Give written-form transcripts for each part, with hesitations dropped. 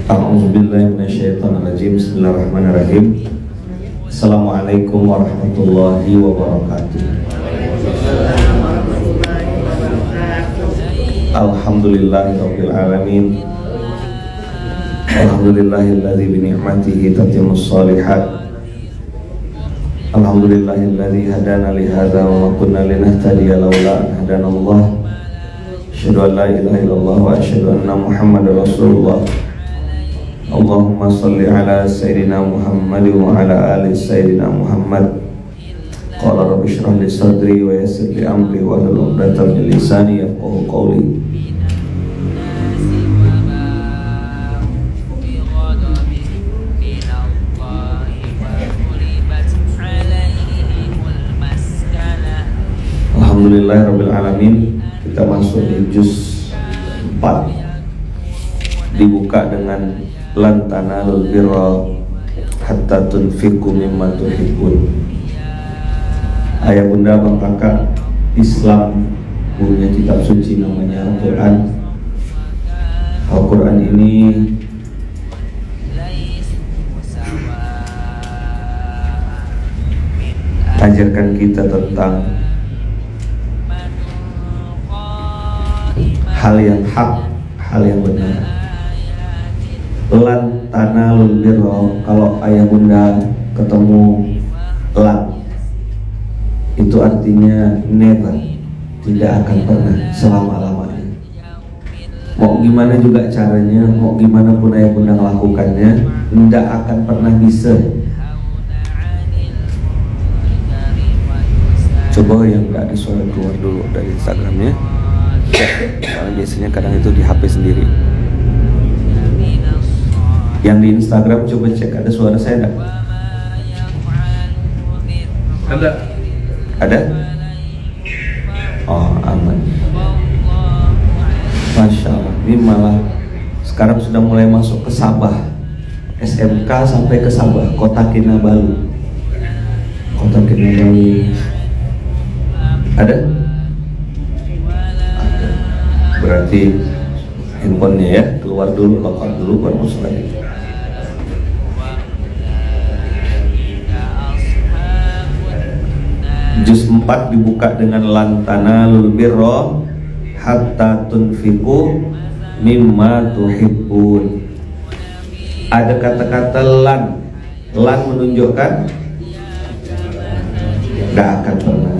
A'udzubillahi minasyaitonirrajim. Bismillahirrahmanirrahim. Assalamualaikum warahmatullahi wabarakatuh. Alhamdulillahirabbil alamin. Alhamdulillahilladzi bi ni'matihi tatimmus shalihat. Alhamdulillahilladzi hadana li hadza wa ma kunna linahtadiya laula an hadanallah. Asyhadu an la ilaha illallah wa asyhadu anna Muhammadar Rasulullah. Allahumma salli ala Sayyidina Muhammad wa ala ali Sayyidina Muhammad. Qala rabbi shrah li sadri wa yassir li amri wa hlul 'uqdatam min lisani yafqahu qawli. Alhamdulillahirabbil alamin. Kita masuk di juz 4. Dibuka dengan lan tanalul birra hatta tunfiqu mimma tuhibbun. Ayah bunda bang kakak, Islam punya kitab suci namanya Al-Quran. Al-Quran ini ajarkan kita tentang hal yang hak, hal yang benar. Lan tanalul birra, kalau ayah bunda ketemu lan, itu artinya never, tidak akan pernah, selama-lamanya. Mau gimana juga caranya, mau gimana pun ayah bunda melakukannya, tidak akan pernah bisa. Coba yang nggak ada suara keluar dulu dari Instagramnya, karena biasanya kadang itu di HP sendiri. Yang di Instagram coba cek, ada suara saya enggak? Ada? Oh, aman. Masya Allah, ini malah sekarang sudah mulai masuk ke Sabah, SMK sampai ke Sabah, Kota Kinabalu. Kota Kinabalu. Ada? Ada. Berarti handphonenya ya, keluar dulu, lokal dulu, baru masuk lagi. Juz 4 dibuka dengan lan tanalul birra hatta tunfiqu mimma tuhibbun. Ada kata-kata lan. Lan menunjukkan gak akan pernah.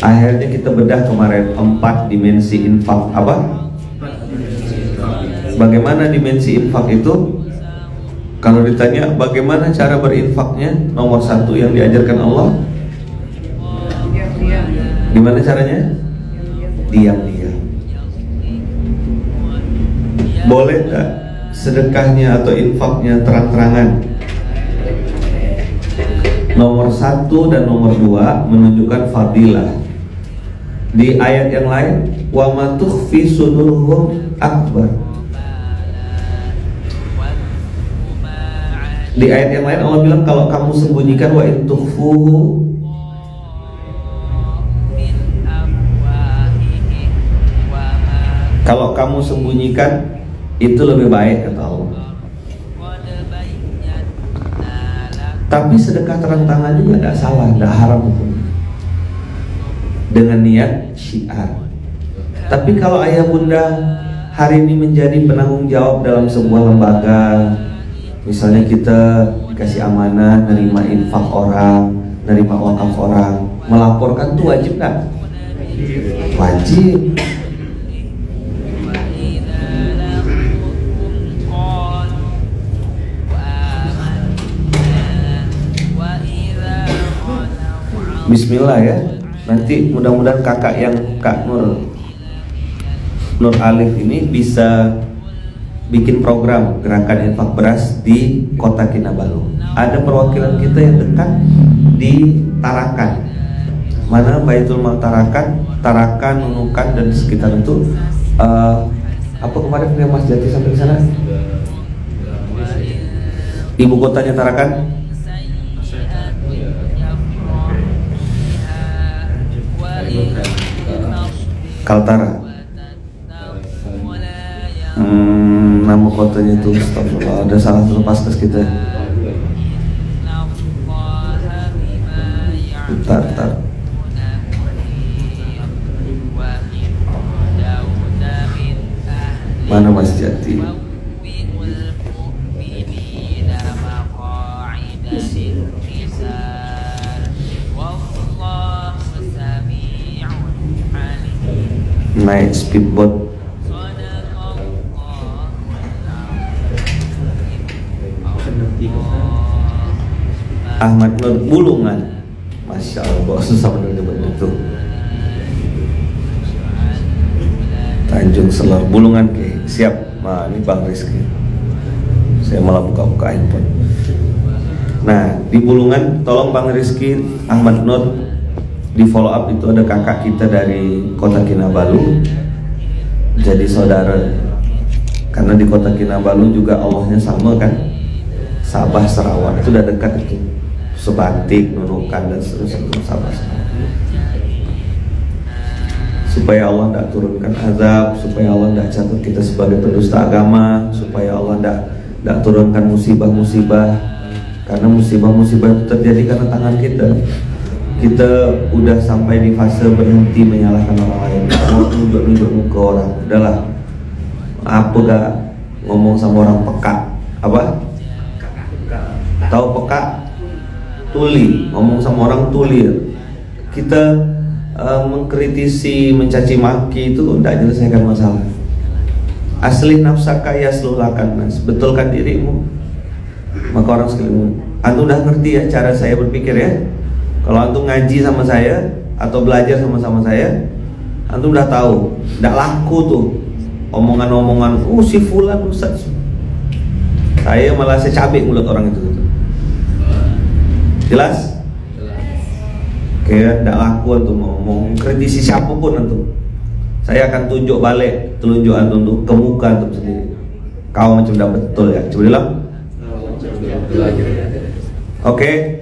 Akhirnya kita bedah kemarin 4 dimensi infak. Apa? Bagaimana dimensi infak itu? Kalau ditanya bagaimana cara berinfaknya, nomor 1 yang diajarkan Allah, gimana caranya? Diam-diam. Boleh tak sedekahnya atau infaknya terang-terangan? Nomor 1 dan nomor 2 menunjukkan fadilah. Di ayat yang lain, wa ma tukhfi sudurhum akbar. Di ayat yang lain Allah bilang kalau kamu sembunyikan wa in tukhfuhu, kalau kamu sembunyikan itu lebih baik, kata Allah. Tapi sedekah terang-terangan juga tidak salah, tidak haram hukumnya, dengan niat syiar. Tapi kalau ayah bunda hari ini menjadi penanggung jawab dalam sebuah lembaga, misalnya kita dikasih amanah nerima infak orang, nerima wakaf orang, melaporkan itu wajib nggak? Wajib. Bismillah ya. Nanti mudah-mudahan kakak yang Kak Nur Alif ini bisa bikin program gerakan infak beras di Kota Kinabalu. Ada perwakilan kita yang dekat di Tarakan. Mana Baitul Mal Tarakan, Nunukan dan sekitar itu. Apa kemarin yang Mas Jati sampai ke sana? Ibu kotanya Tarakan. Kaltara. nama kotanya itu, astagfirullah, ada salah satu paskes kita. Bentar. Mana Mas Jati? Naik speedboat. Ahmad Nur Bulungan. Masya Allah, susah bener-bener itu. Tanjung Selor Bulungan ke siap. Nah ini Bang Rizky. Saya malah buka-buka handphone. Nah di Bulungan tolong Bang Rizky Ahmad Nur di follow up, itu ada kakak kita dari Kota Kinabalu jadi saudara, karena di Kota Kinabalu juga Allahnya sama kan, Sabah Sarawak itu udah dekat itu, Sebatik, Nunukan dan seterusnya itu Sabah Sarawak. Supaya Allah tidak turunkan azab, supaya Allah tidak catat kita sebagai pendusta agama, supaya Allah tidak turunkan musibah-musibah, karena musibah-musibah itu terjadi karena tangan kita. Kita udah sampai di fase berhenti menyalahkan orang lain, mau nunjuk-nunjuk muka orang, udahlah. Apa gak ngomong sama orang peka? Apa? Tahu peka? Tuli, ngomong sama orang tuli. Kita mengkritisi, mencaci maki itu tidak menyelesaikan masalah. Asli nafsaka yaslulakan nas, betulkan dirimu maka orang sekelilingmu. Antum udah ngerti ya cara saya berpikir ya. Kalau antum ngaji sama saya atau belajar sama saya, antum udah tahu, tidak laku tuh omongan-omongan, si fulan ustaz. Saya malah saya cabik mulut orang itu. Jelas? Kayak tidak laku antum ngomong, kritisi siapapun antum. Saya akan tunjuk balik telunjuk antum tuh ke muka antum sendiri. Kau macam dah betul ya, coba bilang. Oke.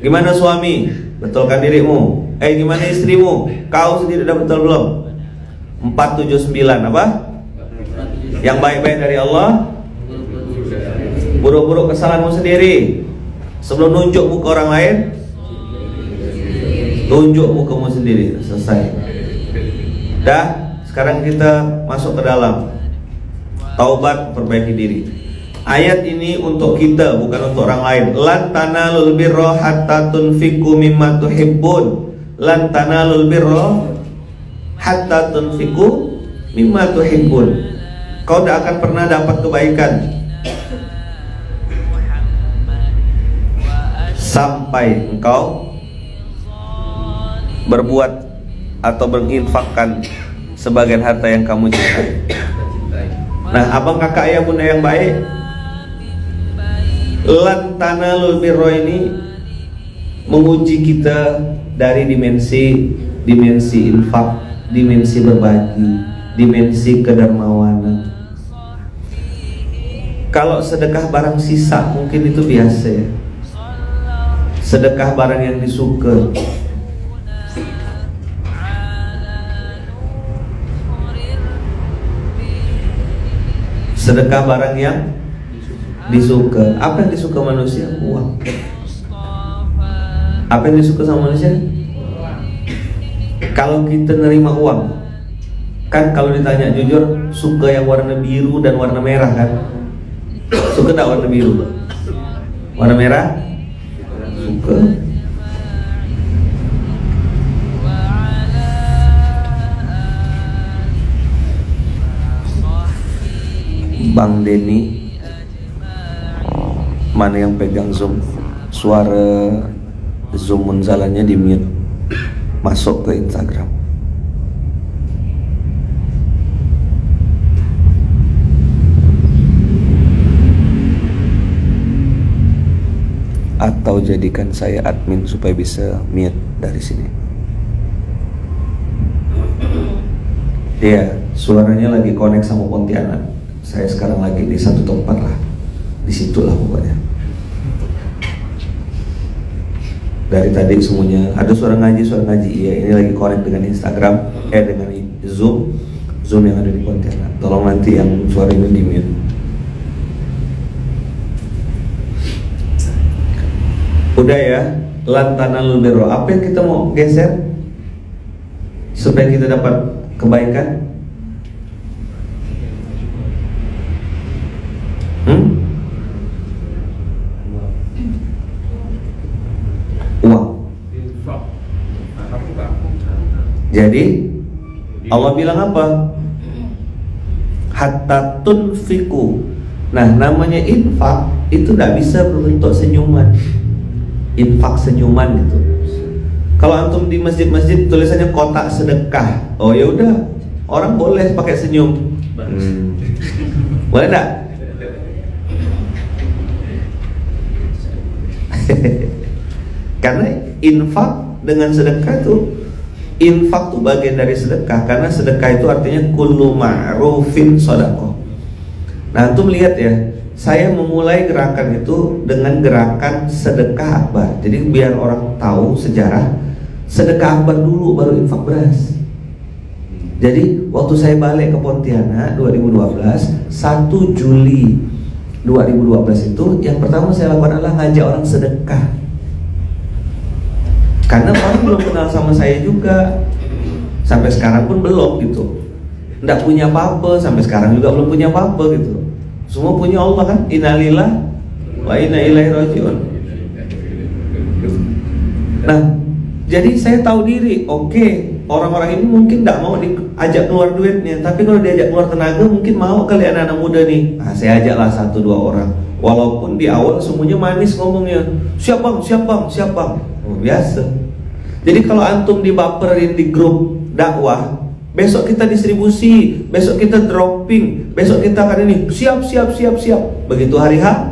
Gimana suami? Betulkan dirimu. Gimana istrimu? Kau sendiri udah betul belum? 479 apa? Yang baik-baik dari Allah, buruk-buruk kesalahanmu sendiri. Sebelum nunjuk muka orang lain, tunjuk mukamu sendiri. Selesai. Dah, sekarang kita masuk ke dalam taubat, perbaiki diri. Ayat ini untuk kita, bukan untuk orang lain. Lan tanalul birra hatta tunfiqu mimma tuhibbun. Lan tanalul birra hatta tunfiqu mimma tuhibbun. Kau tidak akan pernah dapat kebaikan sampai engkau berbuat atau menginfakkan sebagian harta yang kamu cintai. Nah, abang kakak ayah bunda yang baik, lan tanalul birra ini menguji kita dari dimensi infak, dimensi berbagi, dimensi kedermawanan. Kalau sedekah barang sisa mungkin itu biasa ya. Sedekah barang yang disuka, sedekah barang yang disuka. Apa yang disuka manusia? Uang. Apa yang disuka sama manusia? Kalau kita nerima uang, kan kalau ditanya jujur, suka yang warna biru dan warna merah kan? Suka tak warna biru? Warna merah? Suka. Bang Denny, mana yang pegang Zoom? Suara Zoom munzalannya di mute. Masuk ke Instagram. Atau jadikan saya admin supaya bisa mute dari sini. Iya, suaranya lagi connect sama Pontianak. Saya sekarang lagi di satu tempat lah, disitulah pokoknya. Dari tadi semuanya ada suara ngaji. Iya, ini lagi connect dengan Instagram, dengan Zoom Zoom yang ada di Pontianak. Tolong nanti yang suara ini di-mute. Udah ya, lan tanalul birra. Apa yang kita mau geser supaya kita dapat kebaikan? Uang. Jadi Allah bilang apa? Hatta tunfiku. Nah, namanya infak itu tidak bisa berbentuk senyuman. Infak senyuman gitu. Kalau antum di masjid-masjid tulisannya kotak sedekah, oh ya udah, orang boleh pakai senyum. Boleh enggak? Karena infak dengan sedekah tuh, infak tuh bagian dari sedekah. Karena sedekah itu artinya kullu ma'rufin shadaqah. Nah, antum lihat ya, saya memulai gerakan itu dengan gerakan sedekah akbar. Jadi biar orang tahu sejarah, sedekah akbar dulu baru infak beras. Jadi waktu saya balik ke Pontianak 2012, 1 Juli 2012 itu yang pertama saya lakukan adalah ngajak orang sedekah. Karena orang belum kenal sama saya juga, sampai sekarang pun belum gitu. Nggak punya apa-apa, sampai sekarang juga belum punya apa-apa gitu. Semua punya Allah kan. Innalillah wa inna ilaihi rajiun. Nah, jadi saya tahu diri. Oke, orang-orang ini mungkin nggak mau diajak keluar duitnya, tapi kalau diajak keluar tenaga mungkin mau kali anak-anak muda nih. Nah, saya ajaklah 1-2 orang. Walaupun di awal semuanya manis ngomongnya, siap bang, siap bang, siap bang. Oh, biasa. Jadi kalau antum dibaperin di grup dakwah, besok kita distribusi, besok kita dropping, besok kita akan ini, siap. Begitu hari H,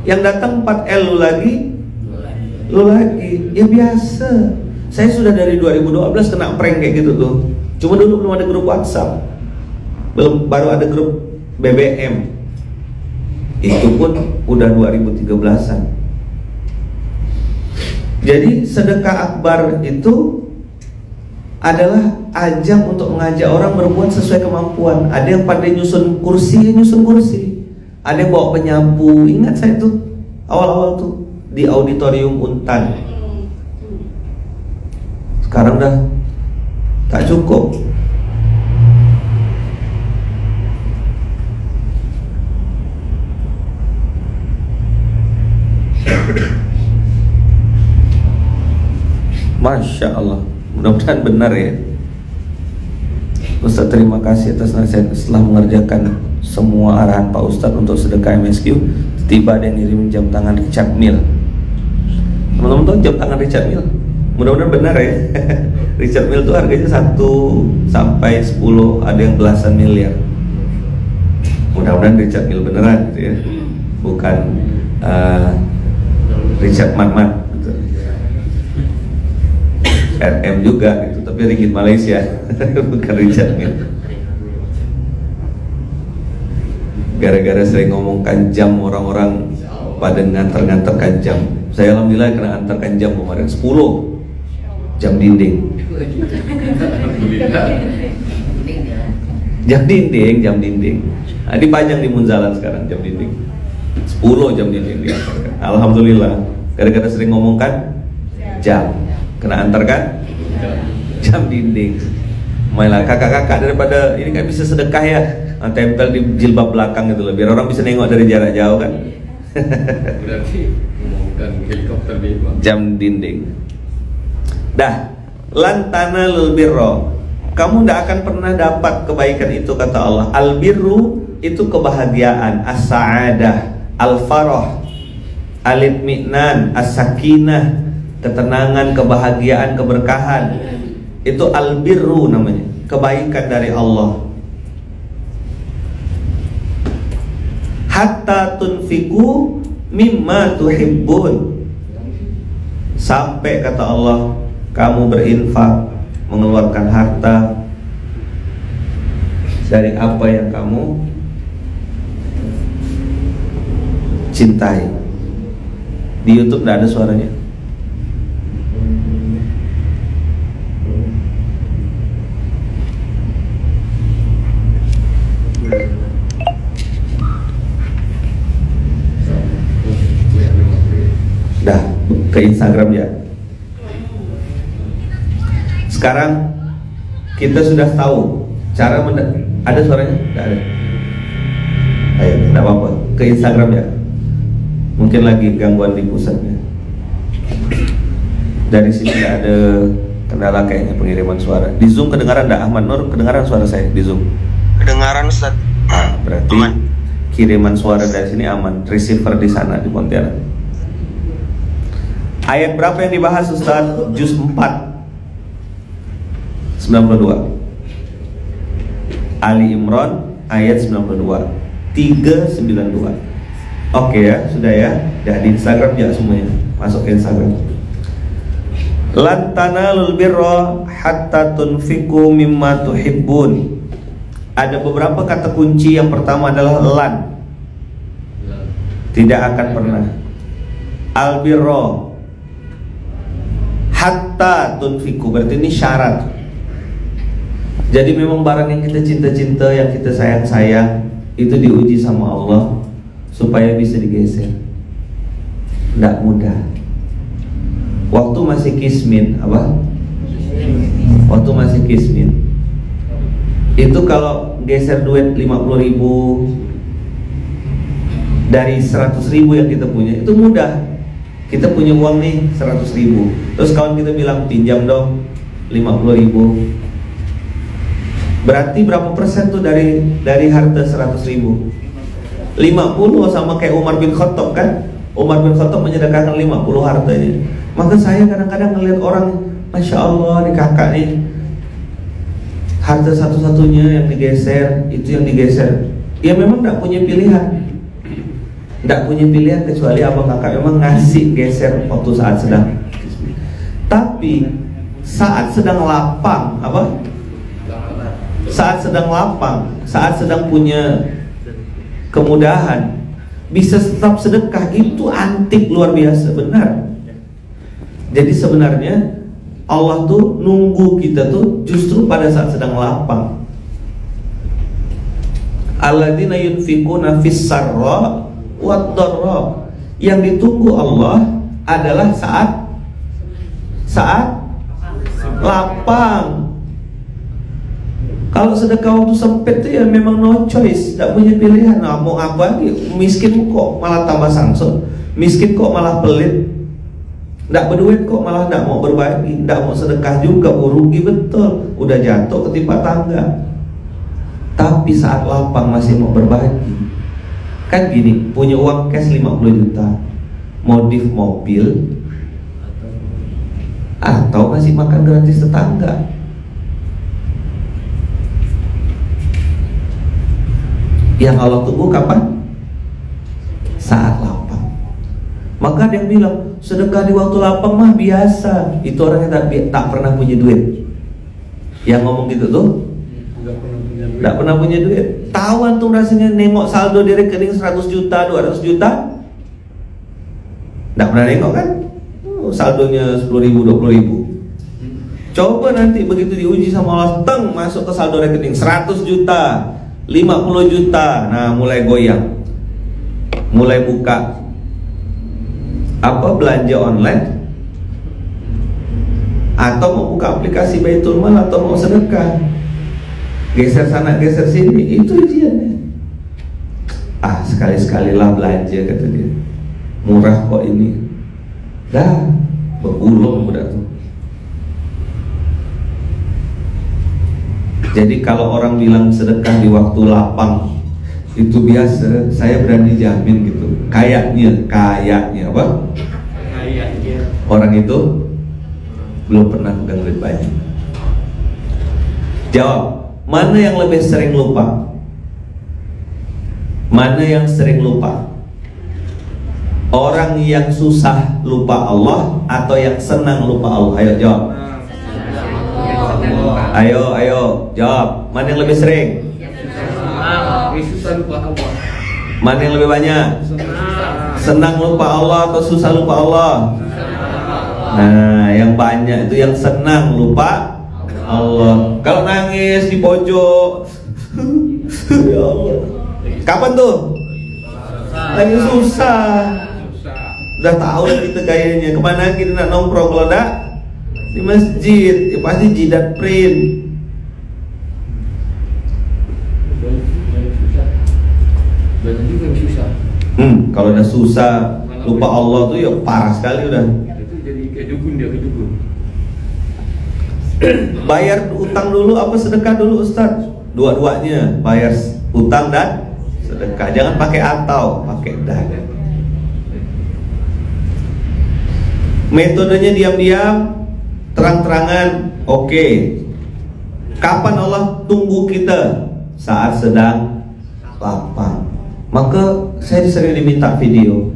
yang datang 4L lu lagi, ya biasa. Saya sudah dari 2012 kena prank kayak gitu tuh. Cuma dulu belum ada grup WhatsApp, baru ada grup BBM. Itu pun udah 2013-an. Jadi sedekah akbar itu adalah ajang untuk mengajak orang berbuat sesuai kemampuan. Ada yang pandai nyusun kursi. Ada yang bawa penyapu. Ingat saya tuh awal-awal tuh di auditorium Untan. Sekarang udah tak cukup. Masya Allah, mudah-mudahan benar ya. Ustaz, terima kasih atas nasihat. Setelah mengerjakan semua arahan Pak Ustadz untuk sedekah MSQ, tiba ada yang ngirim jam tangan Richard Mille. Teman-teman tahu jam tangan Richard Mille? Mudah-mudahan benar ya. Richard Mille itu harganya 1 sampai 10, ada yang belasan miliar. Mudah-mudahan Richard Mille beneran gitu ya, bukan Richard Mat gitu. RM juga gitu, tapi ringgit Malaysia. Bukan Richard Mille. Gara-gara sering ngomongkan jam, orang-orang pada nganter-nganterkan jam. Saya alhamdulillah kena antarkan jam kemarin 10 jam dinding. Jam dinding. Nah, dipajang di Munzalan sekarang jam dinding. 10 jam dinding diantarkan. Alhamdulillah. Gara-gara sering ngomongkan jam, kena antarkan jam dinding. Mainlah kakak-kakak, daripada ini kan bisa sedekah ya, tempel di jilbab belakang gitu loh, biar orang bisa nengok dari jarak jauh kan. Berarti ngomongkan helikopter di jam dinding. Dah, lan tanalul birra. Kamu tidak akan pernah dapat kebaikan itu, kata Allah. Al-birru itu kebahagiaan, as-sa'adah, al-farah, al-itminan, as-sakinah, ketenangan, kebahagiaan, keberkahan. Itu al-birru namanya, kebaikan dari Allah. Hatta tunfiku mimma tuhibbun, sampai kata Allah kamu berinfak, mengeluarkan harta dari apa yang kamu cintai. Di YouTube tidak ada suaranya. ke Instagram ya. Sekarang kita sudah tahu cara ada suaranya? Tidak ada. Ayo, tidak apa-apa. Ke Instagram ya. Mungkin lagi gangguan di pusatnya. Dari sini ada kendala kayaknya pengiriman suara. Di Zoom kedengaran enggak? Ahmad Nur, kedengaran suara saya di Zoom? Kedengaran Ustaz. Nah, berarti aman. Kiriman suara dari sini aman. Receiver di sana di Pontianak. Ayat berapa yang dibahas Ustaz? Juz 4 92. Ali Imran ayat 92 392. Oke ya, sudah ya. Di Instagram ya semuanya. Masuk ke Instagram. Lan tanalul birra hatta tunfiqu mimma tuhibbun. Ada beberapa kata kunci. Yang pertama adalah lan. Tidak akan pernah. Al birra hatta tunfiqu, berarti ini syarat. Jadi memang barang yang kita cinta-cinta, yang kita sayang-sayang, itu diuji sama Allah supaya bisa digeser. Tidak mudah. Waktu masih kismin, apa? Waktu masih kismin, itu kalau geser duit 50.000 dari 100.000 yang kita punya, itu mudah. Kita punya uang nih 100.000, terus kawan kita bilang pinjam dong 50.000. Berarti berapa persen tuh dari harta 100.000? 50, sama kayak Umar bin Khattab kan? Umar bin Khattab menyedekahkan 50 hartanya. Maka saya kadang-kadang ngelihat orang, Masya Allah nih kakak nih, harta satu-satunya yang digeser, itu yang digeser. Ya memang tidak punya pilihan. Tidak punya pilihan kecuali abang kakak memang ngasih geser waktu saat sedang. Tapi saat sedang lapang, apa? Saat sedang lapang, saat sedang punya kemudahan, bisa tetap sedekah, itu antik luar biasa, benar. Jadi sebenarnya Allah tuh nunggu kita tuh justru pada saat sedang lapang. Alladzina yunfiquna fis sarra wad dharra. Yang ditunggu Allah adalah saat lapang. Kalau sedekah waktu sempit itu ya memang no choice, tidak punya pilihan. Nah, mau apa lagi? Miskin kok malah tambah sangsun, miskin kok malah pelit, tidak berduit kok malah tidak mau berbagi, tidak mau sedekah juga, rugi betul, udah jatuh ketimpa tangga. Tapi saat lapang masih mau berbagi. Kan gini, punya uang cash 50 juta, modif mobil, atau ngasih makan gratis tetangga. Yang Allah tunggu kapan? Saat lapang. Maka ada yang bilang sedekah di waktu lapang mah biasa. Itu orang yang tak pernah punya duit. Yang ngomong gitu tuh tidak pernah punya duit. Tahu antum rasanya nengok saldo di rekening 100 juta, 200 juta? Tidak pernah nengok kan? Saldonya 10.000, 20.000. Coba nanti begitu diuji sama Allah, teng masuk ke saldo rekening 100 juta, 50 juta. Nah mulai goyang, mulai buka apa belanja online, atau mau buka aplikasi Baitul Mal, atau mau sedekah, geser sana geser sini. Itu ujiannya. Sekali-sekali lah belanja, kata dia, murah kok ini. Dah bergulung udah tuh. Jadi kalau orang bilang sedekah di waktu lapang itu biasa, saya berani jamin gitu. Kayaknya apa? Kayaknya orang itu belum pernah pegang duit banyak. Jawab, mana yang lebih sering lupa? Mana yang sering lupa? Orang yang susah lupa Allah atau yang senang lupa Allah? Ayo jawab. Ayo jawab. Mana yang lebih sering? Susah lupa Allah. Mana yang lebih banyak? Senang lupa Allah atau susah lupa Allah? Nah, yang banyak itu yang senang lupa Allah. Kalau nangis di pojok, ya Allah. Kapan tuh? Lagi susah. Udah tahu kita gayanya. Kemana kita nak nongkrong kalau enggak di masjid? Ya pasti jidat print. Banyak juga yang susah. Kalau udah susah lupa Allah tuh ya parah sekali udah. Itu jadi kayak dukun, dia ke dukun. Bayar utang dulu apa sedekah dulu Ustaz? Dua-duanya, bayar utang dan sedekah. Jangan pakai atau, pakai dan. Metodenya diam-diam, terang-terangan, oke. Kapan Allah tunggu kita? Saat sedang lapang. Maka saya sering diminta video.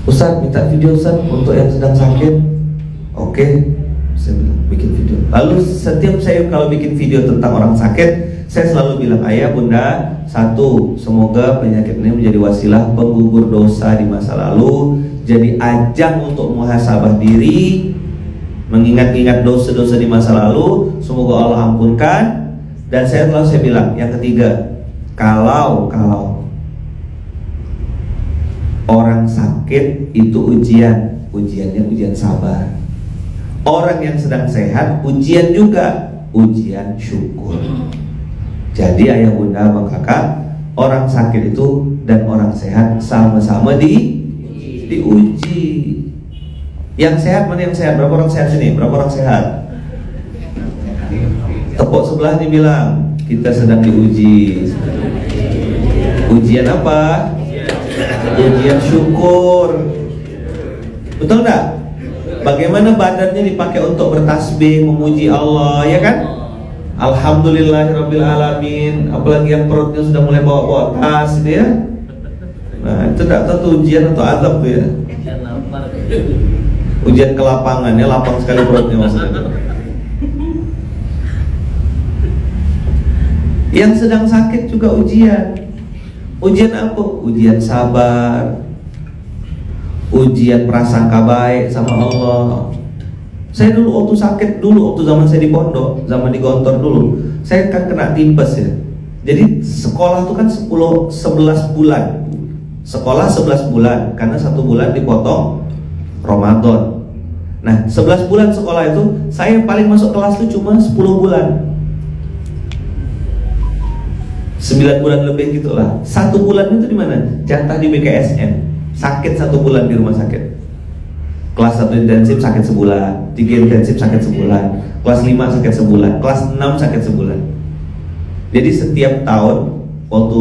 Ustaz, minta video Ustaz untuk yang sedang sakit. Oke, saya bilang bikin video. Lalu setiap saya kalau bikin video tentang orang sakit, saya selalu bilang, ayah bunda, satu, semoga penyakit ini menjadi wasilah penggugur dosa di masa lalu, jadi ajang untuk muhasabah diri, mengingat-ingat dosa-dosa di masa lalu, semoga Allah ampunkan. Dan saya bilang, yang ketiga, kalau orang sakit itu ujiannya ujian sabar. Orang yang sedang sehat ujian juga, ujian syukur. Jadi ayah bunda bang kakak, orang sakit itu dan orang sehat sama-sama diuji. Yang sehat mana yang sehat? Berapa orang sehat sini? Berapa orang sehat? Tepuk sebelah dibilang, kita sedang diuji. Ujian apa? Ujian syukur. Betul enggak? Bagaimana badannya dipakai untuk bertasbih, memuji Allah, ya kan? Alhamdulillahirabbil alamin. Apalagi yang perutnya sudah mulai bawa-bawa tas itu ya. Nah, itu enggak tahu ujian atau azab tuh ya. Ujian kelapangan ya, lapang sekali perutnya maksudnya. Yang sedang sakit juga ujian. Ujian apa? Ujian sabar, ujian prasangka baik sama Allah. Saya dulu waktu sakit waktu zaman saya di pondok, zaman di Gontor dulu, saya kan kena tipes ya. Jadi sekolah itu kan 11 bulan. Sekolah 11 bulan karena 1 bulan dipotong Ramadan. Nah, 11 bulan sekolah itu saya paling masuk kelas itu cuma 10 bulan. 9 bulan lebih gitulah. 1 bulan itu di mana? Jatah di BKSN. Sakit 1 bulan di rumah sakit. Kelas 1 intensif sakit sebulan, 3 intensif sakit sebulan, kelas 5 sakit sebulan, kelas 6 sakit sebulan. Jadi setiap tahun waktu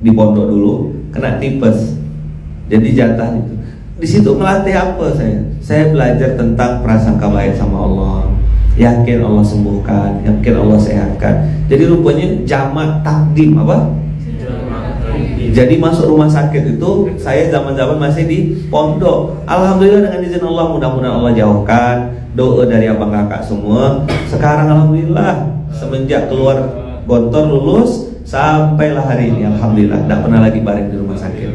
di pondok dulu kena tipes. Jadi jatah itu. Di situ melatih apa saya? Saya belajar tentang prasangka baik sama Allah. Yakin Allah sembuhkan, yakin Allah sehatkan. Jadi rupanya jamak takdim apa? Jadi masuk rumah sakit itu saya zaman-zaman masih di pondok. Alhamdulillah dengan izin Allah, mudah-mudahan Allah jauhkan. Doa dari abang kakak semua. Sekarang alhamdulillah semenjak keluar Gontor lulus sampailah hari ini alhamdulillah tidak pernah lagi baring di rumah sakit.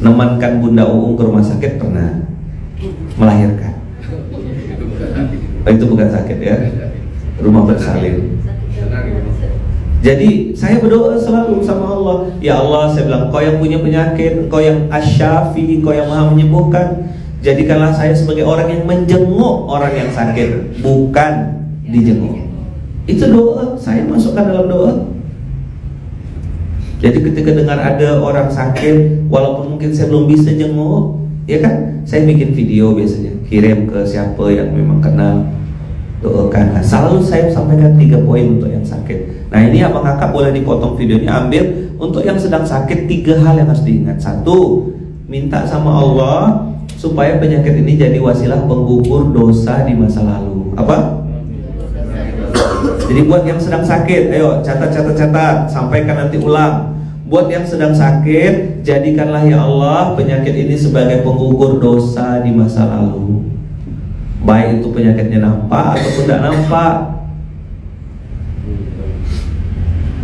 Nemankan Bunda Uung ke rumah sakit pernah, melahirkan. Itu bukan sakit ya, rumah bersalin. Jadi saya berdoa selalu sama Allah, ya Allah, saya bilang, Kau yang punya penyakit, Kau yang asy-syafi, Kau yang maha menyembuhkan, jadikanlah saya sebagai orang yang menjenguk orang yang sakit, bukan dijenguk. Itu doa, saya masukkan dalam doa. Jadi ketika dengar ada orang sakit, walaupun mungkin saya belum bisa jenguk, ya kan, saya bikin video biasanya, kirim ke siapa yang memang kenal, doakan. Nah, selalu saya sampaikan 3 poin untuk yang sakit. Nah, ini abang kakak boleh dipotong videonya, ambil untuk yang sedang sakit 3 hal yang harus diingat. 1, minta sama Allah supaya penyakit ini jadi wasilah penggugur dosa di masa lalu. Apa? Jadi buat yang sedang sakit, ayo catat, sampaikan nanti ulang. Buat yang sedang sakit, jadikanlah ya Allah penyakit ini sebagai penggugur dosa di masa lalu. Baik itu penyakitnya nampak ataupun tidak nampak.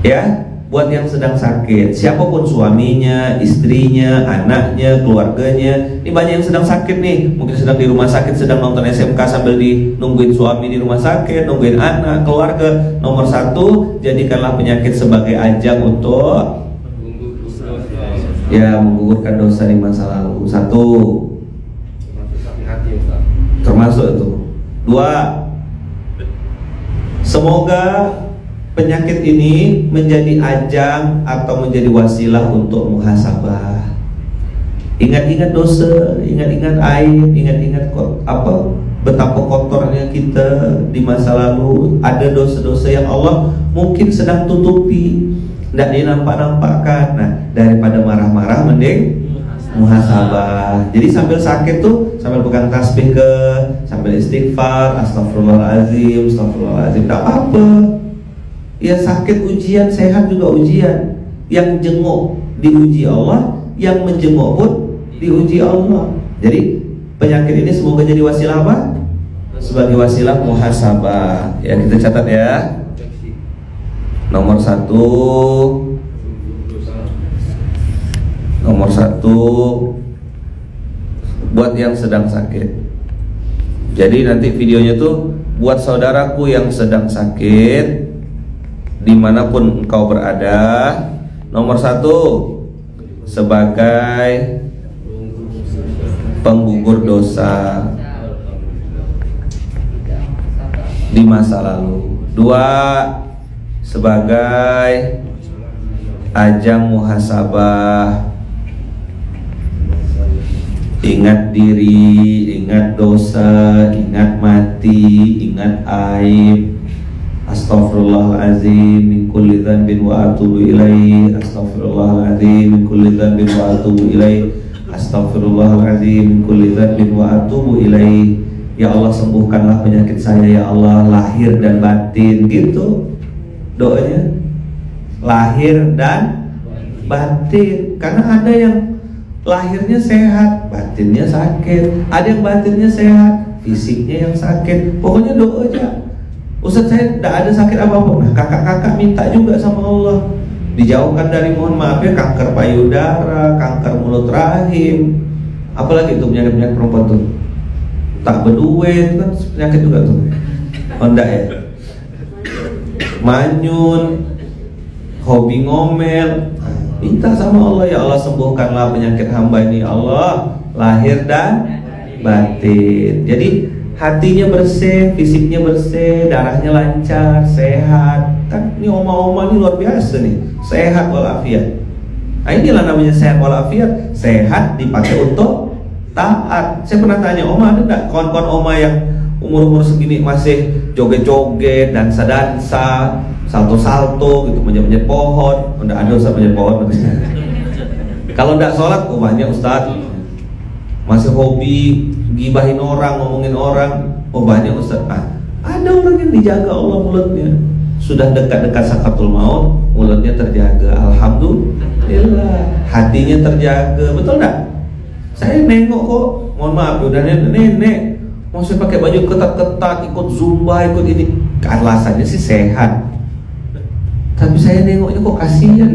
Ya, buat yang sedang sakit, siapapun suaminya, istrinya, anaknya, keluarganya. Ini banyak yang sedang sakit nih, mungkin sedang di rumah sakit, sedang nonton SMK sambil nungguin suami di rumah sakit, nungguin anak, keluarga. Nomor satu, jadikanlah penyakit sebagai ajang untuk menggugurkan dosa di masa lalu. Satu, termasuk itu. Dua, semoga penyakit ini menjadi ajang atau menjadi wasilah untuk muhasabah. Ingat-ingat dosa, ingat-ingat aib, ingat-ingat betapa kotornya kita di masa lalu. Ada dosa-dosa yang Allah mungkin sedang tutupi, tidak dinampak-nampakkan. Nah, daripada marah-marah mending muhasabah. Jadi sambil sakit tuh sambil pegang tasbih sambil istighfar, astagfirullahaladzim, astagfirullahaladzim, tidak apa-apa. Ya sakit ujian, sehat juga ujian. Yang jenguk diuji Allah, yang menjenguk pun diuji Allah. Jadi penyakit ini semoga jadi wasilah apa? Sebagai wasilah muhasabah. Ya kita catat ya. Nomor satu buat yang sedang sakit. Jadi nanti videonya tuh buat saudaraku yang sedang sakit dimanapun engkau berada. Nomor satu, sebagai penggugur dosa di masa lalu. Dua, sebagai ajang muhasabah. Ingat diri, ingat dosa, ingat mati, ingat aib. Astaghfirullahaladzim min kulli dhanbin wa atubu ilaih. Astaghfirullahaladzim min kulli dhanbin wa atubu ilaih. Astaghfirullahaladzim min kulli dhanbin wa atubu ilaih. Ya Allah, sembuhkanlah penyakit saya ya Allah, lahir dan batin. Gitu doanya, lahir dan batin. Karena ada yang lahirnya sehat, batinnya sakit. Ada yang batinnya sehat, fisiknya yang sakit. Pokoknya doa aja. Ustaz, saya tidak ada sakit apa-apa. Nah, kakak-kakak minta juga sama Allah dijauhkan dari, mohon maaf ya, kanker payudara, kanker mulut rahim, apalagi itu penyakit-penyakit perempuan tuh, tak berduit kan penyakit juga tuh. Oh enggak ya, manyun, hobi ngomel. Minta sama Allah, ya Allah sembuhkanlah penyakit hamba ini ya Allah, lahir dan batin. Jadi hatinya bersih, fisiknya bersih, darahnya lancar, sehat. Kan ini oma-oma ini luar biasa nih, sehat walafiat. Nah inilah namanya sehat walafiat. Sehat dipakai untuk taat. Saya pernah tanya, oma ada enggak kawan-kawan oma yang umur-umur segini masih joget-joget, dansa-dansa, salto-salto gitu, manjat-manjat pohon? Enggak ada usah manjat pohon. Kalau enggak sholat, oh banyak Ustaz. Masih hobi gibahin orang, ngomongin orang, oh banyak Ustaz. Ada orang yang dijaga Allah mulutnya, sudah dekat-dekat sakatul maut, mulutnya terjaga, alhamdulillah. Hatinya terjaga, betul enggak? Saya nengok kok, mohon maaf, udah nenek masih pakai baju ketat-ketat, ikut zumba, ikut ini, alasannya sih sehat. Tapi saya nengoknya kok kasihan.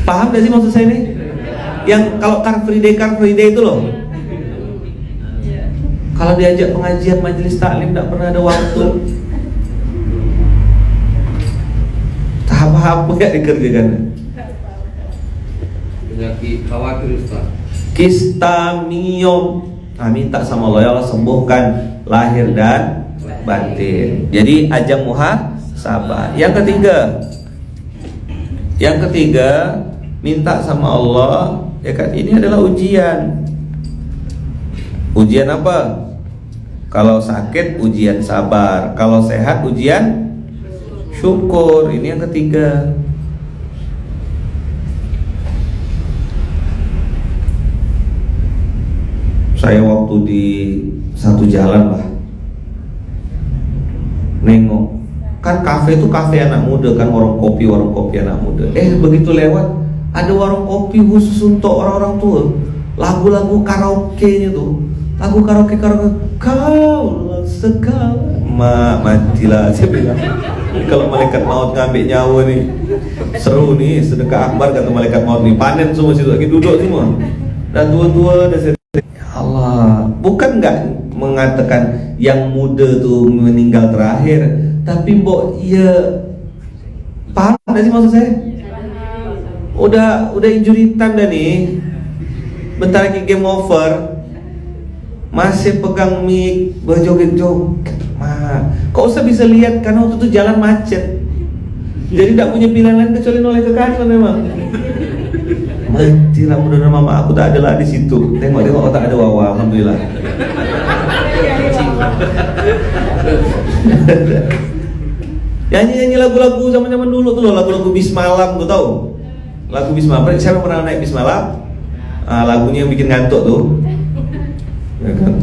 Paham gak sih maksud saya nih? Yang kalau Car Free Day itu loh, kalau diajak pengajian majelis taklim tidak pernah ada waktu. Tahap-tahap ya dikerjakan. Penyakit khawatir Ustaz, Kistamium. Nah, minta sama Allah, ya Allah sembuhkan lahir dan batin. Jadi ajang muhasabah. Yang ketiga, minta sama Allah, ya kan, ini adalah ujian. Ujian apa? Kalau sakit ujian sabar, kalau sehat ujian syukur. Ini yang ketiga. Saya waktu di satu jalan lah, nengok, kan kafe itu kafe anak muda kan, warung kopi anak muda. Begitu lewat, ada warung kopi khusus untuk orang-orang tua. Lagu-lagu karaoke-nya tuh, lagu karaoke kau segala matilah, saya bilang. Kalau malaikat maut ngambil nyawa nih, seru nih, sedekah akbar kata malaikat maut nih. Panen semua situ lagi duduk semua. Dah tua-tua dah. Ya Allah, bukan nggak mengatakan yang muda tuh meninggal terakhir, tapi mbok ya paham nggak sih maksud saya? Udah injury time dah nih. Bentar lagi game over. Masih pegang mic, berjoget-joget. Kok usah bisa lihat karena waktu itu jalan macet. Jadi tidak punya pilihan lain kecuali noleh ke kanan memang. Mati lah mudah mama aku tak ada lah di situ. Tengok tak ada Wawa, alhamdulillah. Nyanyi lagu-lagu zaman dulu tuh loh, lagu-lagu bis malam tuh tahu? Lagu bis malam. Siapa pernah naik bis malam? Lagunya yang bikin ngantuk tuh. Ya kan?